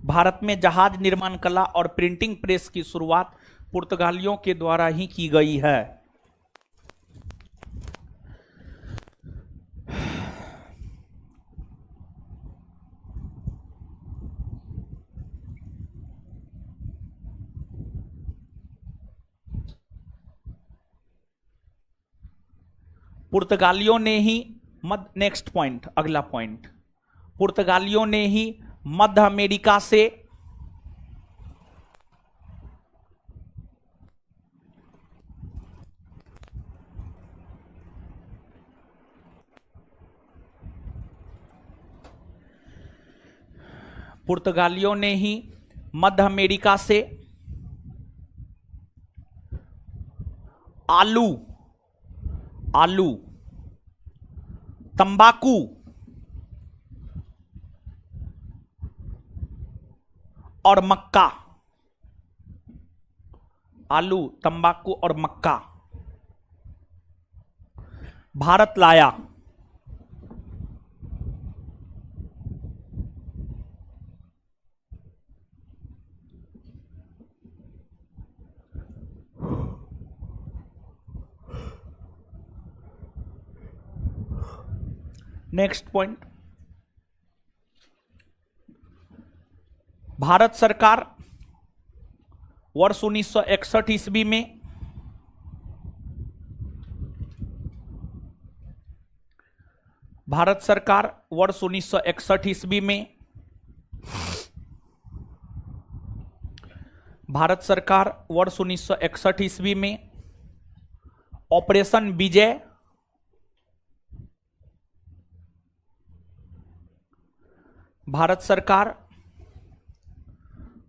भारत में जहाज निर्माण कला और प्रिंटिंग प्रेस की शुरुआत पुर्तगालियों के द्वारा ही की गई है। पुर्तगालियों ने ही नेक्स्ट पॉइंट, अगला पॉइंट, पुर्तगालियों ने ही मध्य अमेरिका से पुर्तगालियों ने ही मध्य अमेरिका से आलू तंबाकू और मक्का, आलू तंबाकू और मक्का भारत लाया। नेक्स्ट पॉइंट, भारत सरकार वर्ष 1961 ईस्वी में भारत सरकार वर्ष 1961 ईस्वी में भारत सरकार वर्ष 1961 ईस्वी में ऑपरेशन विजय भारत सरकार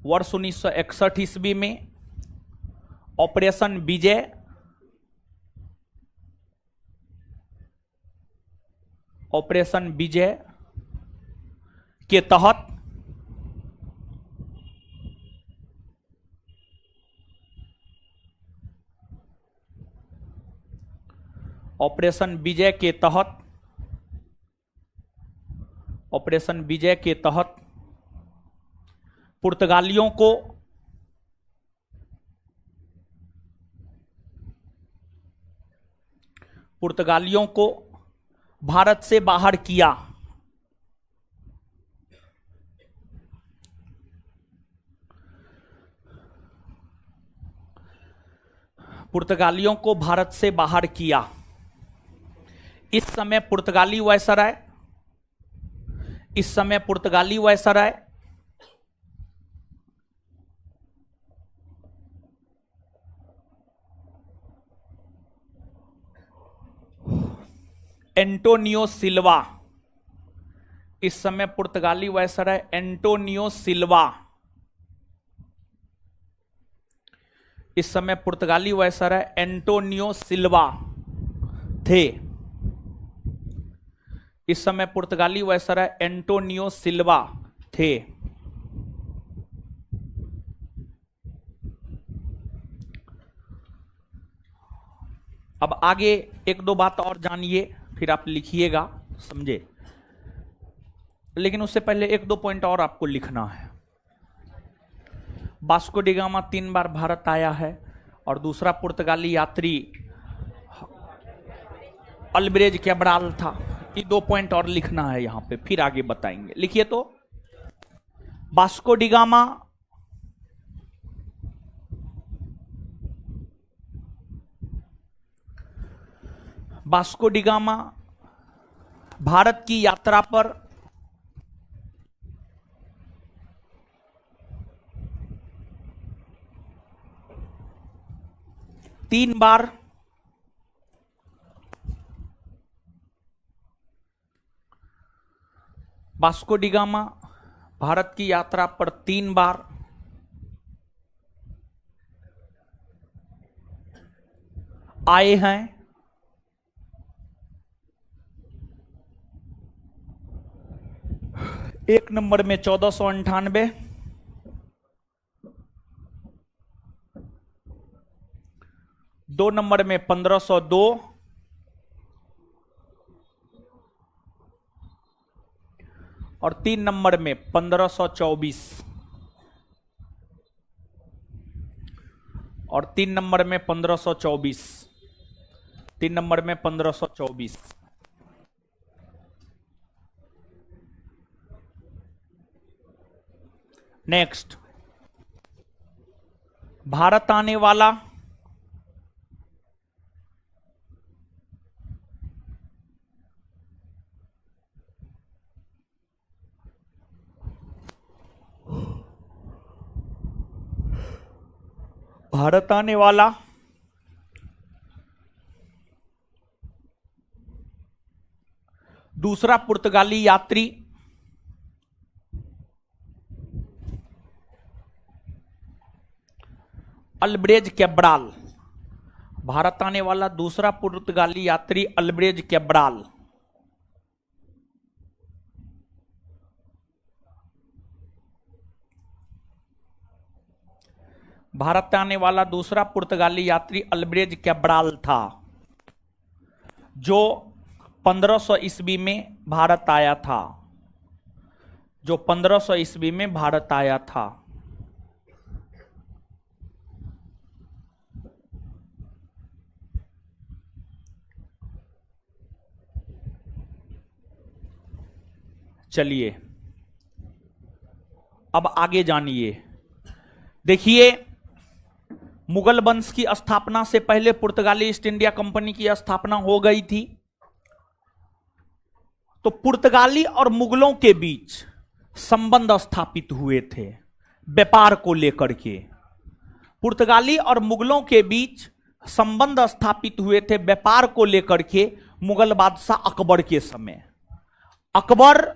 वर्ष 1961 ईस्वी में ऑपरेशन विजय के तहत ऑपरेशन विजय के तहत पुर्तगालियों को भारत से बाहर किया। पुर्तगालियों को भारत से बाहर किया। इस समय पुर्तगाली वायसराय एंटोनियो सिल्वा, इस समय पुर्तगाली वायसराय एंटोनियो सिल्वा, इस समय पुर्तगाली वायसराय एंटोनियो सिल्वा थे। इस समय पुर्तगाली वायसराय एंटोनियो सिल्वा थे। अब आगे एक दो बात और जानिए, फिर आप लिखिएगा, समझे। लेकिन उससे पहले एक दो पॉइंट और आपको लिखना है। वास्को डी गामा 3 बार भारत आया है और दूसरा पुर्तगाली यात्री अल्ब्रेज कैब्राल था। ये 2 पॉइंट और लिखना है यहां पे, फिर आगे बताएंगे। लिखिए तो, वास्को डी गामा भारत की यात्रा पर तीन बार वास्को डी गामा भारत की यात्रा पर 3 बार आए हैं। एक नंबर में 1498, दो नंबर में 1502 और 3 नंबर में 1524 और 3 नंबर में 1524, 3 नंबर में 1524। नेक्स्ट, भारत आने वाला दूसरा पुर्तगाली यात्री अल्ब्रेज कैब्राल। भारत आने वाला दूसरा पुर्तगाली यात्री अल्ब्रेज कैब्राल। भारत आने वाला दूसरा पुर्तगाली यात्री अल्ब्रेज कैब्राल था, जो 1500 ईस्वी में भारत आया था, जो 1500 ईस्वी में भारत आया था। चलिए अब आगे जानिए। देखिए, मुगल वंश की स्थापना से पहले पुर्तगाली ईस्ट इंडिया कंपनी की स्थापना हो गई थी। तो पुर्तगाली और मुगलों के बीच संबंध स्थापित हुए थे व्यापार को लेकर के। पुर्तगाली और मुगलों के बीच संबंध स्थापित हुए थे व्यापार को लेकर के मुगल बादशाह अकबर के समय। अकबर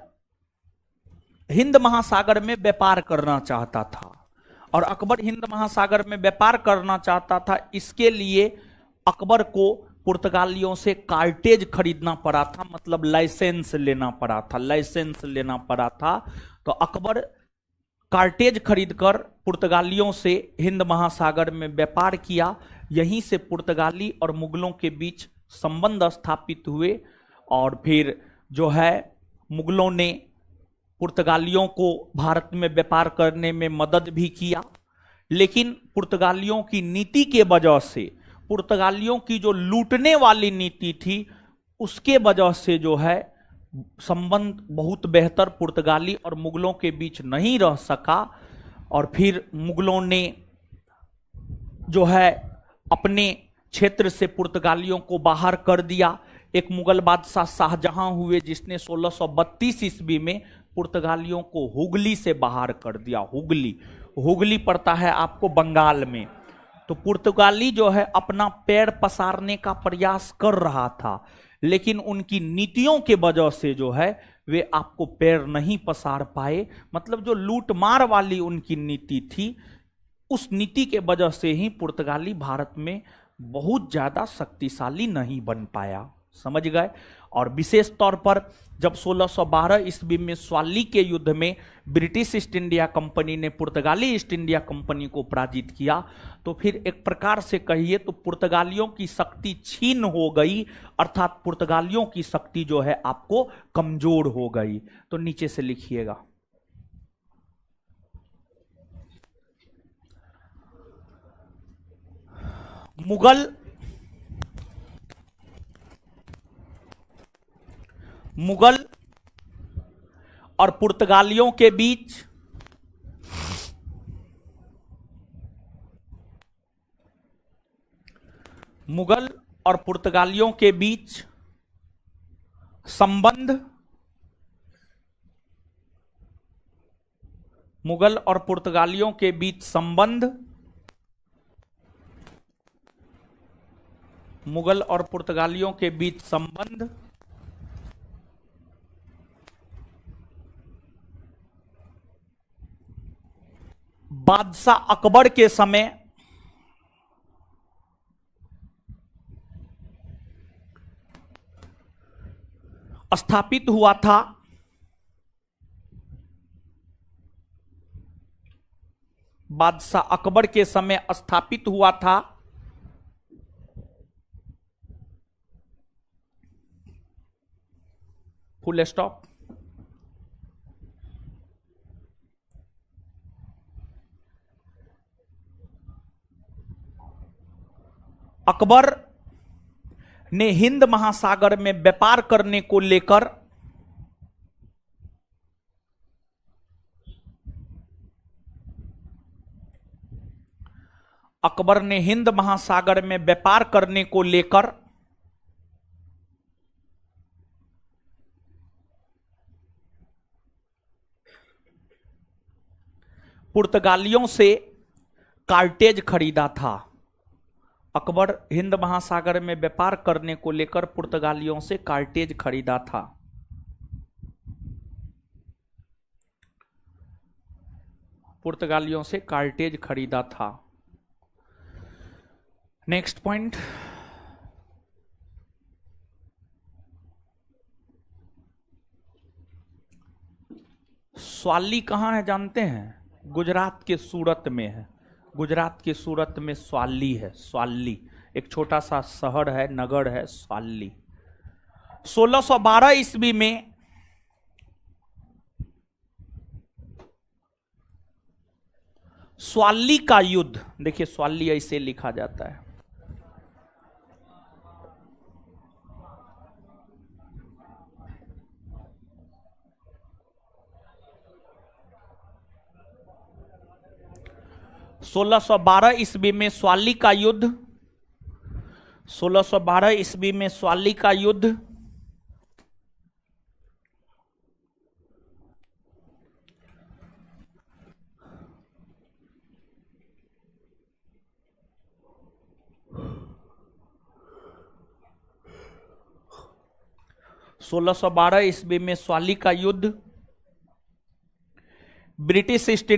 हिंद महासागर में व्यापार करना चाहता था, और अकबर हिंद महासागर में व्यापार करना चाहता था, इसके लिए अकबर को पुर्तगालियों से कार्टेज खरीदना पड़ा था, मतलब लाइसेंस लेना पड़ा था, लाइसेंस लेना पड़ा था। तो अकबर कार्टेज खरीदकर पुर्तगालियों से हिंद महासागर में व्यापार किया। यहीं से पुर्तगाली और मुगलों के बीच संबंध स्थापित हुए, और फिर जो है मुगलों ने पुर्तगालियों को भारत में व्यापार करने में मदद भी किया। लेकिन पुर्तगालियों की नीति के वजह से, पुर्तगालियों की जो लूटने वाली नीति थी, उसके वजह से जो है संबंध बहुत बेहतर पुर्तगाली और मुगलों के बीच नहीं रह सका। और फिर मुगलों ने जो है अपने क्षेत्र से पुर्तगालियों को बाहर कर दिया। एक मुगल बादशाह शाहजहां हुए, जिसने 1632 ईस्वी में पुर्तगालियों को हुगली से बाहर कर दिया। हुगली पड़ता है आपको बंगाल में। तो पुर्तगाली जो है अपना पैर पसारने का प्रयास कर रहा था, लेकिन उनकी नीतियों के वजह से जो है वे आपको पैर नहीं पसार पाए। मतलब जो लूटमार वाली उनकी नीति थी, उस नीति के वजह से ही पुर्तगाली भारत में बहुत ज्यादा शक्तिशाली नहीं बन पाया। समझ गए। और विशेष तौर पर जब 1612 ईस्वी में स्वाली के युद्ध में ब्रिटिश ईस्ट इंडिया कंपनी ने पुर्तगाली ईस्ट इंडिया कंपनी को पराजित किया, तो फिर एक प्रकार से कहिए तो पुर्तगालियों की शक्ति छीन हो गई, अर्थात पुर्तगालियों की शक्ति जो है आपको कमजोर हो गई। तो नीचे से लिखिएगा, मुगल और पुर्तगालियों के बीच संबंध, मुगल और पुर्तगालियों के बीच संबंध, मुगल और पुर्तगालियों के बीच संबंध बादशाह अकबर के समय स्थापित हुआ था। बादशाह अकबर के समय स्थापित हुआ था। Full stop. अकबर ने हिंद महासागर में व्यापार करने को लेकर पुर्तगालियों से कार्टेज खरीदा था। अकबर हिंद महासागर में व्यापार करने को लेकर पुर्तगालियों से कार्टेज खरीदा था। पुर्तगालियों से कार्टेज खरीदा था। नेक्स्ट पॉइंट, स्वाली कहां है जानते हैं? गुजरात के सूरत में है। गुजरात के सूरत में स्वाली है। स्वाली एक छोटा सा शहर है, नगर है स्वाली। 1612 ईस्वी में स्वाली का युद्ध, देखिए स्वाली ऐसे लिखा जाता है। सोलह सौ बारह ईस्वी में स्वाली का युद्ध। 1612 ईस्वी में स्वाली का युद्ध ब्रिटिश ईस्ट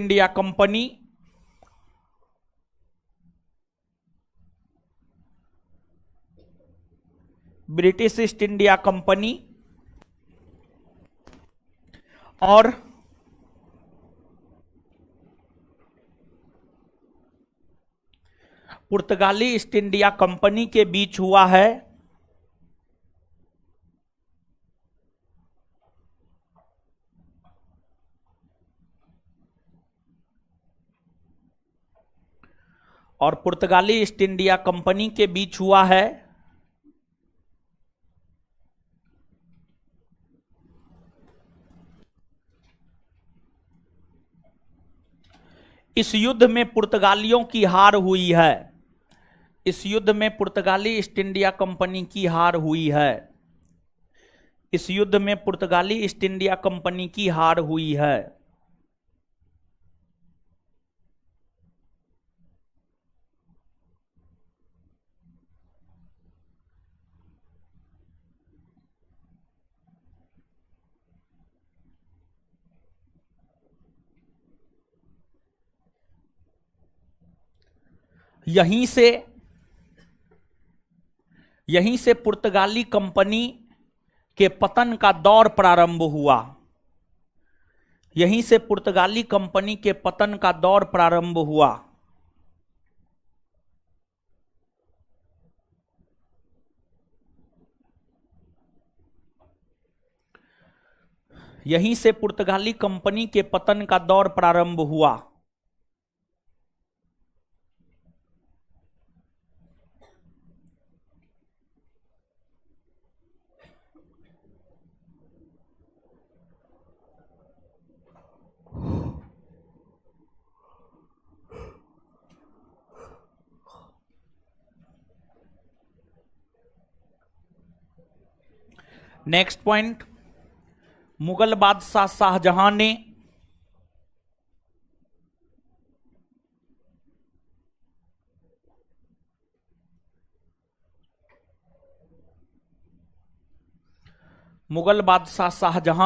इंडिया कंपनी और पुर्तगाली ईस्ट इंडिया कंपनी के बीच हुआ है। और पुर्तगाली ईस्ट इंडिया कंपनी के बीच हुआ है। इस युद्ध में पुर्तगालियों की हार हुई है। इस युद्ध में पुर्तगाली ईस्ट इंडिया कंपनी की हार हुई है। इस युद्ध में पुर्तगाली ईस्ट इंडिया कंपनी की हार हुई है। यहीं से पुर्तगाली कंपनी के पतन का दौर प्रारंभ हुआ। यहीं से पुर्तगाली कंपनी के पतन का दौर प्रारंभ हुआ। यहीं से पुर्तगाली कंपनी के पतन का दौर प्रारंभ हुआ। नेक्स्ट पॉइंट, मुगल बादशाह शाहजहां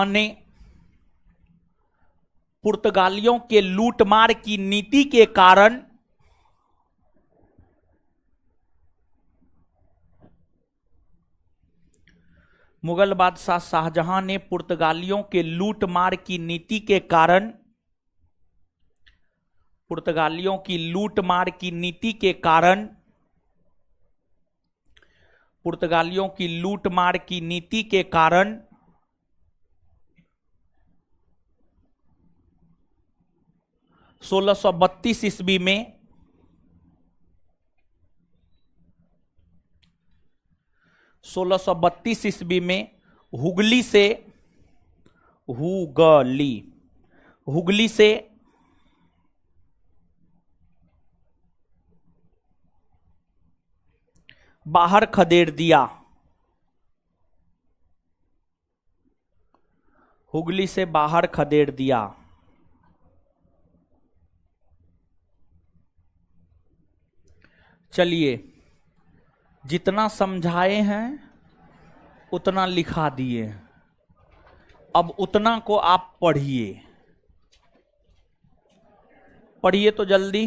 ने पुर्तगालियों के लूटमार की नीति के कारण मुगल बादशाह शाहजहां ने पुर्तगालियों के लूटमार की नीति के कारण पुर्तगालियों की लूटमार की नीति के कारण पुर्तगालियों की लूटमार की नीति के कारण 1632 ईस्वी में 1632 ईस्वी में हुगली से बाहर खदेड़ दिया। हुगली से बाहर खदेड़ दिया। चलिए, जितना समझाए हैं उतना लिखा दिए, अब उतना को आप पढ़िए। पढ़िए तो जल्दी।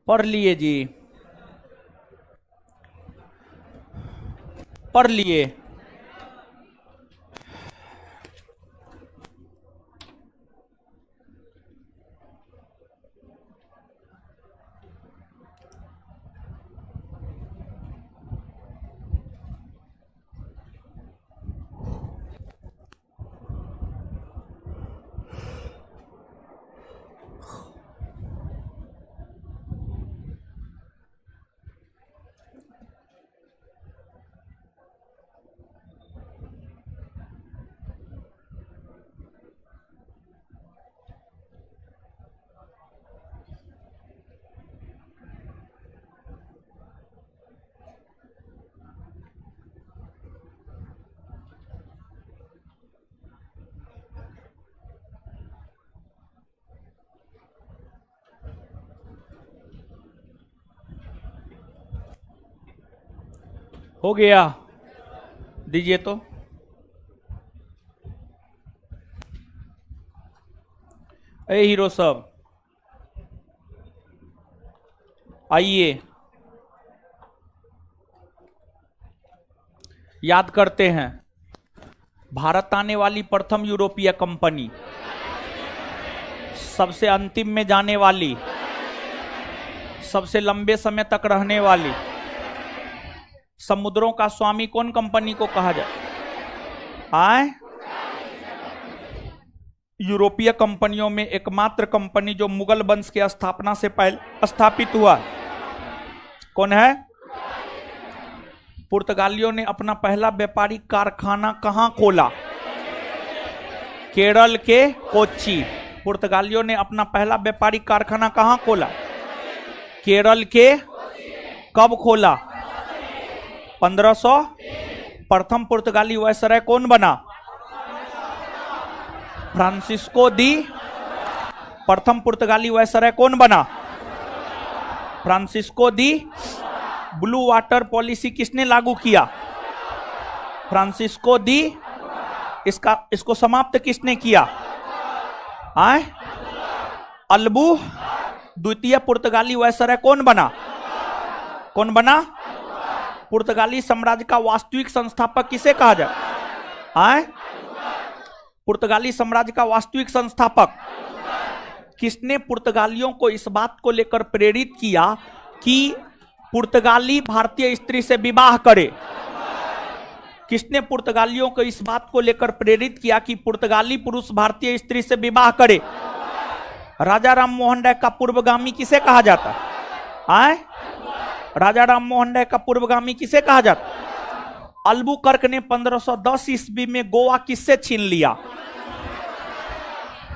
पढ़ लिए जी, पढ़ लिए। हो गया, दीजिए तो। ए हीरो सब आइए, याद करते हैं। भारत आने वाली प्रथम यूरोपीय कंपनी, सबसे अंतिम में जाने वाली, सबसे लंबे समय तक रहने वाली, समुद्रों का स्वामी कौन कंपनी को कहा जाए? आए यूरोपीय कंपनियों में एकमात्र कंपनी जो मुगल वंश के स्थापना से पहले स्थापित हुआ कौन है? पुर्तगालियों ने अपना पहला व्यापारिक कारखाना कहां खोला? केरल के कोच्चि। पुर्तगालियों ने अपना पहला व्यापारिक कारखाना कहां खोला? केरल के। कब खोला? 1500। प्रथम पुर्तगाली वायसराय कौन बना? फ्रांसिस्को दी। प्रथम पुर्तगाली वायसराय कौन बना? फ्रांसिस्को दी। ब्लू वाटर पॉलिसी किसने लागू किया? फ्रांसिस्को दी। इसको समाप्त किसने किया? अल्बू। द्वितीय पुर्तगाली वायसराय कौन बना? कौन बना? पुर्तगाली साम्राज्य का वास्तविक संस्थापक किसे कहा जाए? पुर्तगाली साम्राज्य का वास्तविक संस्थापक किसने पुर्तगालियों को इस बात को लेकर प्रेरित किया कि पुर्तगाली भारतीय स्त्री से विवाह करे? किसने पुर्तगालियों को इस बात को लेकर प्रेरित किया कि पुर्तगाली पुरुष भारतीय स्त्री से विवाह करे? राजा राम मोहन राय का पूर्वगामी किसे कहा जाता है? राजा राम मोहन राय का पूर्वगामी किसे कहा जाता? अल्बुकर्क ने 1510 ईस्वी में गोवा किससे छीन लिया?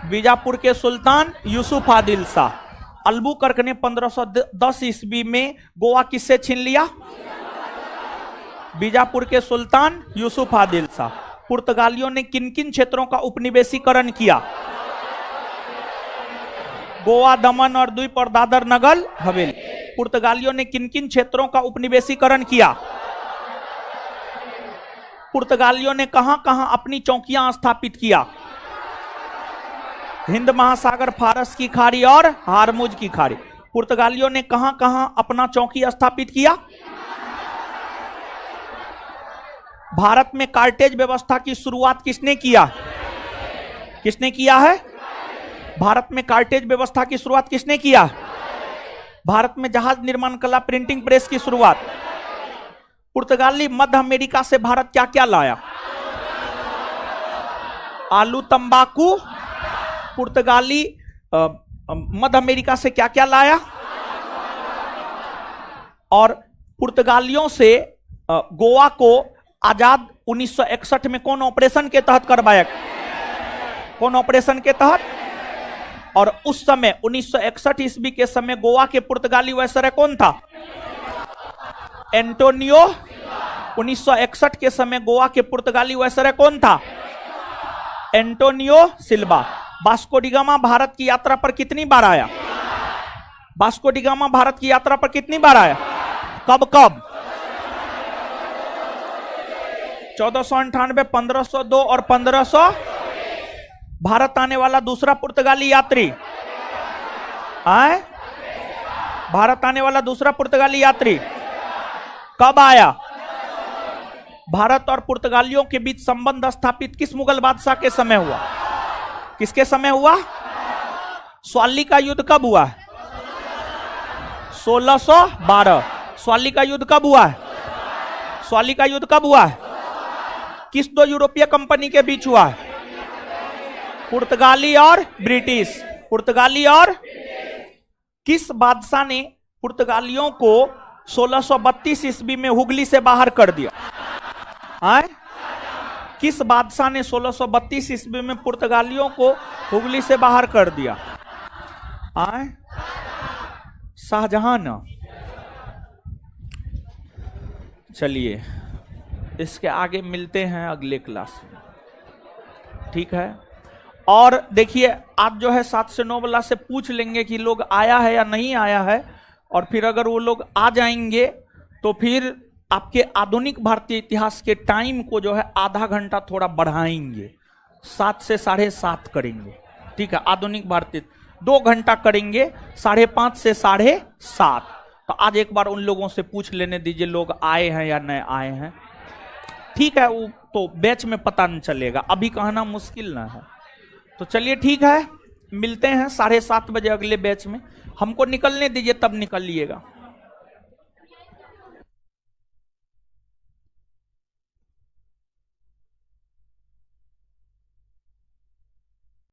बीजापुर के सुल्तान यूसुफ आदिल शाह। अल्बुकर्क ने 1510 ईस्वी में गोवा किससे छीन लिया? बीजापुर के सुल्तान यूसुफ आदिल शाह। पुर्तगालियों ने किन किन क्षेत्रों का उपनिवेशीकरण किया? गोवा, दमन और द्वीप और दादर नगर हवेली। पुर्तगालियों ने किन किन क्षेत्रों का उपनिवेशीकरण किया? पुर्तगालियों ने कहां कहां अपनी चौकियां स्थापित किया? हिंद महासागर, फारस की खाड़ी और हारमुज की खाड़ी। पुर्तगालियों ने कहां कहां अपना चौकी स्थापित किया? भारत में कार्टेज व्यवस्था की शुरुआत किसने किया? किसने किया है? भारत में कार्टेज व्यवस्था की शुरुआत किसने किया? भारत में जहाज निर्माण कला, प्रिंटिंग प्रेस की शुरुआत। पुर्तगाली मध्य अमेरिका से भारत क्या क्या लाया? आलू, तंबाकू। पुर्तगाली मध्य अमेरिका से क्या क्या लाया? और पुर्तगालियों से गोवा को आजाद 1961 में कौन ऑपरेशन के तहत करवाया? कौन ऑपरेशन के तहत? और उस समय 1961 ईस्वी के समय गोवा के पुर्तगाली वायसराय कौन था? एंटोनियो। 1961 के समय गोवा के पुर्तगाली वायसराय कौन था? एंटोनियो सिल्वा। वास्को डी गामा भारत की यात्रा पर कितनी बार आया? वास्को डी गामा भारत की यात्रा पर कितनी बार आया? कब कब? 1498, 1502 और 1500। भारत आने वाला दूसरा पुर्तगाली यात्री भारत आने वाला दूसरा पुर्तगाली यात्री कब आया? भारत और पुर्तगालियों के बीच संबंध स्थापित किस मुगल बादशाह के समय हुआ? किसके समय हुआ? स्वाली का युद्ध कब हुआ? 1612। स्वाली का युद्ध कब हुआ? स्वाली का युद्ध कब हुआ? किस दो यूरोपीय कंपनी के बीच हुआ? पुर्तगाली और ब्रिटिश। पुर्तगाली और किस बादशाह ने पुर्तगालियों को 1632 ईस्वी में हुगली से बाहर कर दिया? किस बादशाह ने 1632 ईस्वी में पुर्तगालियों को हुगली से बाहर कर दिया? शाहजहां। चलिए इसके आगे मिलते हैं अगले क्लास में, ठीक है। और देखिए आप जो है 7 से 9 वाला से पूछ लेंगे कि लोग आया है या नहीं आया है, और फिर अगर वो लोग आ जाएंगे तो फिर आपके आधुनिक भारतीय इतिहास के टाइम को जो है आधा घंटा थोड़ा बढ़ाएंगे, 7 से 7:30 करेंगे, ठीक है। आधुनिक भारतीय 2 घंटा करेंगे, 5:30 से 7:30। तो आज एक बार उन लोगों से पूछ लेने दीजिए लोग आए हैं या नहीं आए हैं, ठीक है। वो तो बैच में पता नहीं चलेगा, अभी कहना मुश्किल ना है। तो चलिए ठीक है, मिलते हैं 7:30 बजे अगले बैच में। हमको निकलने दीजिए तब निकलिएगा।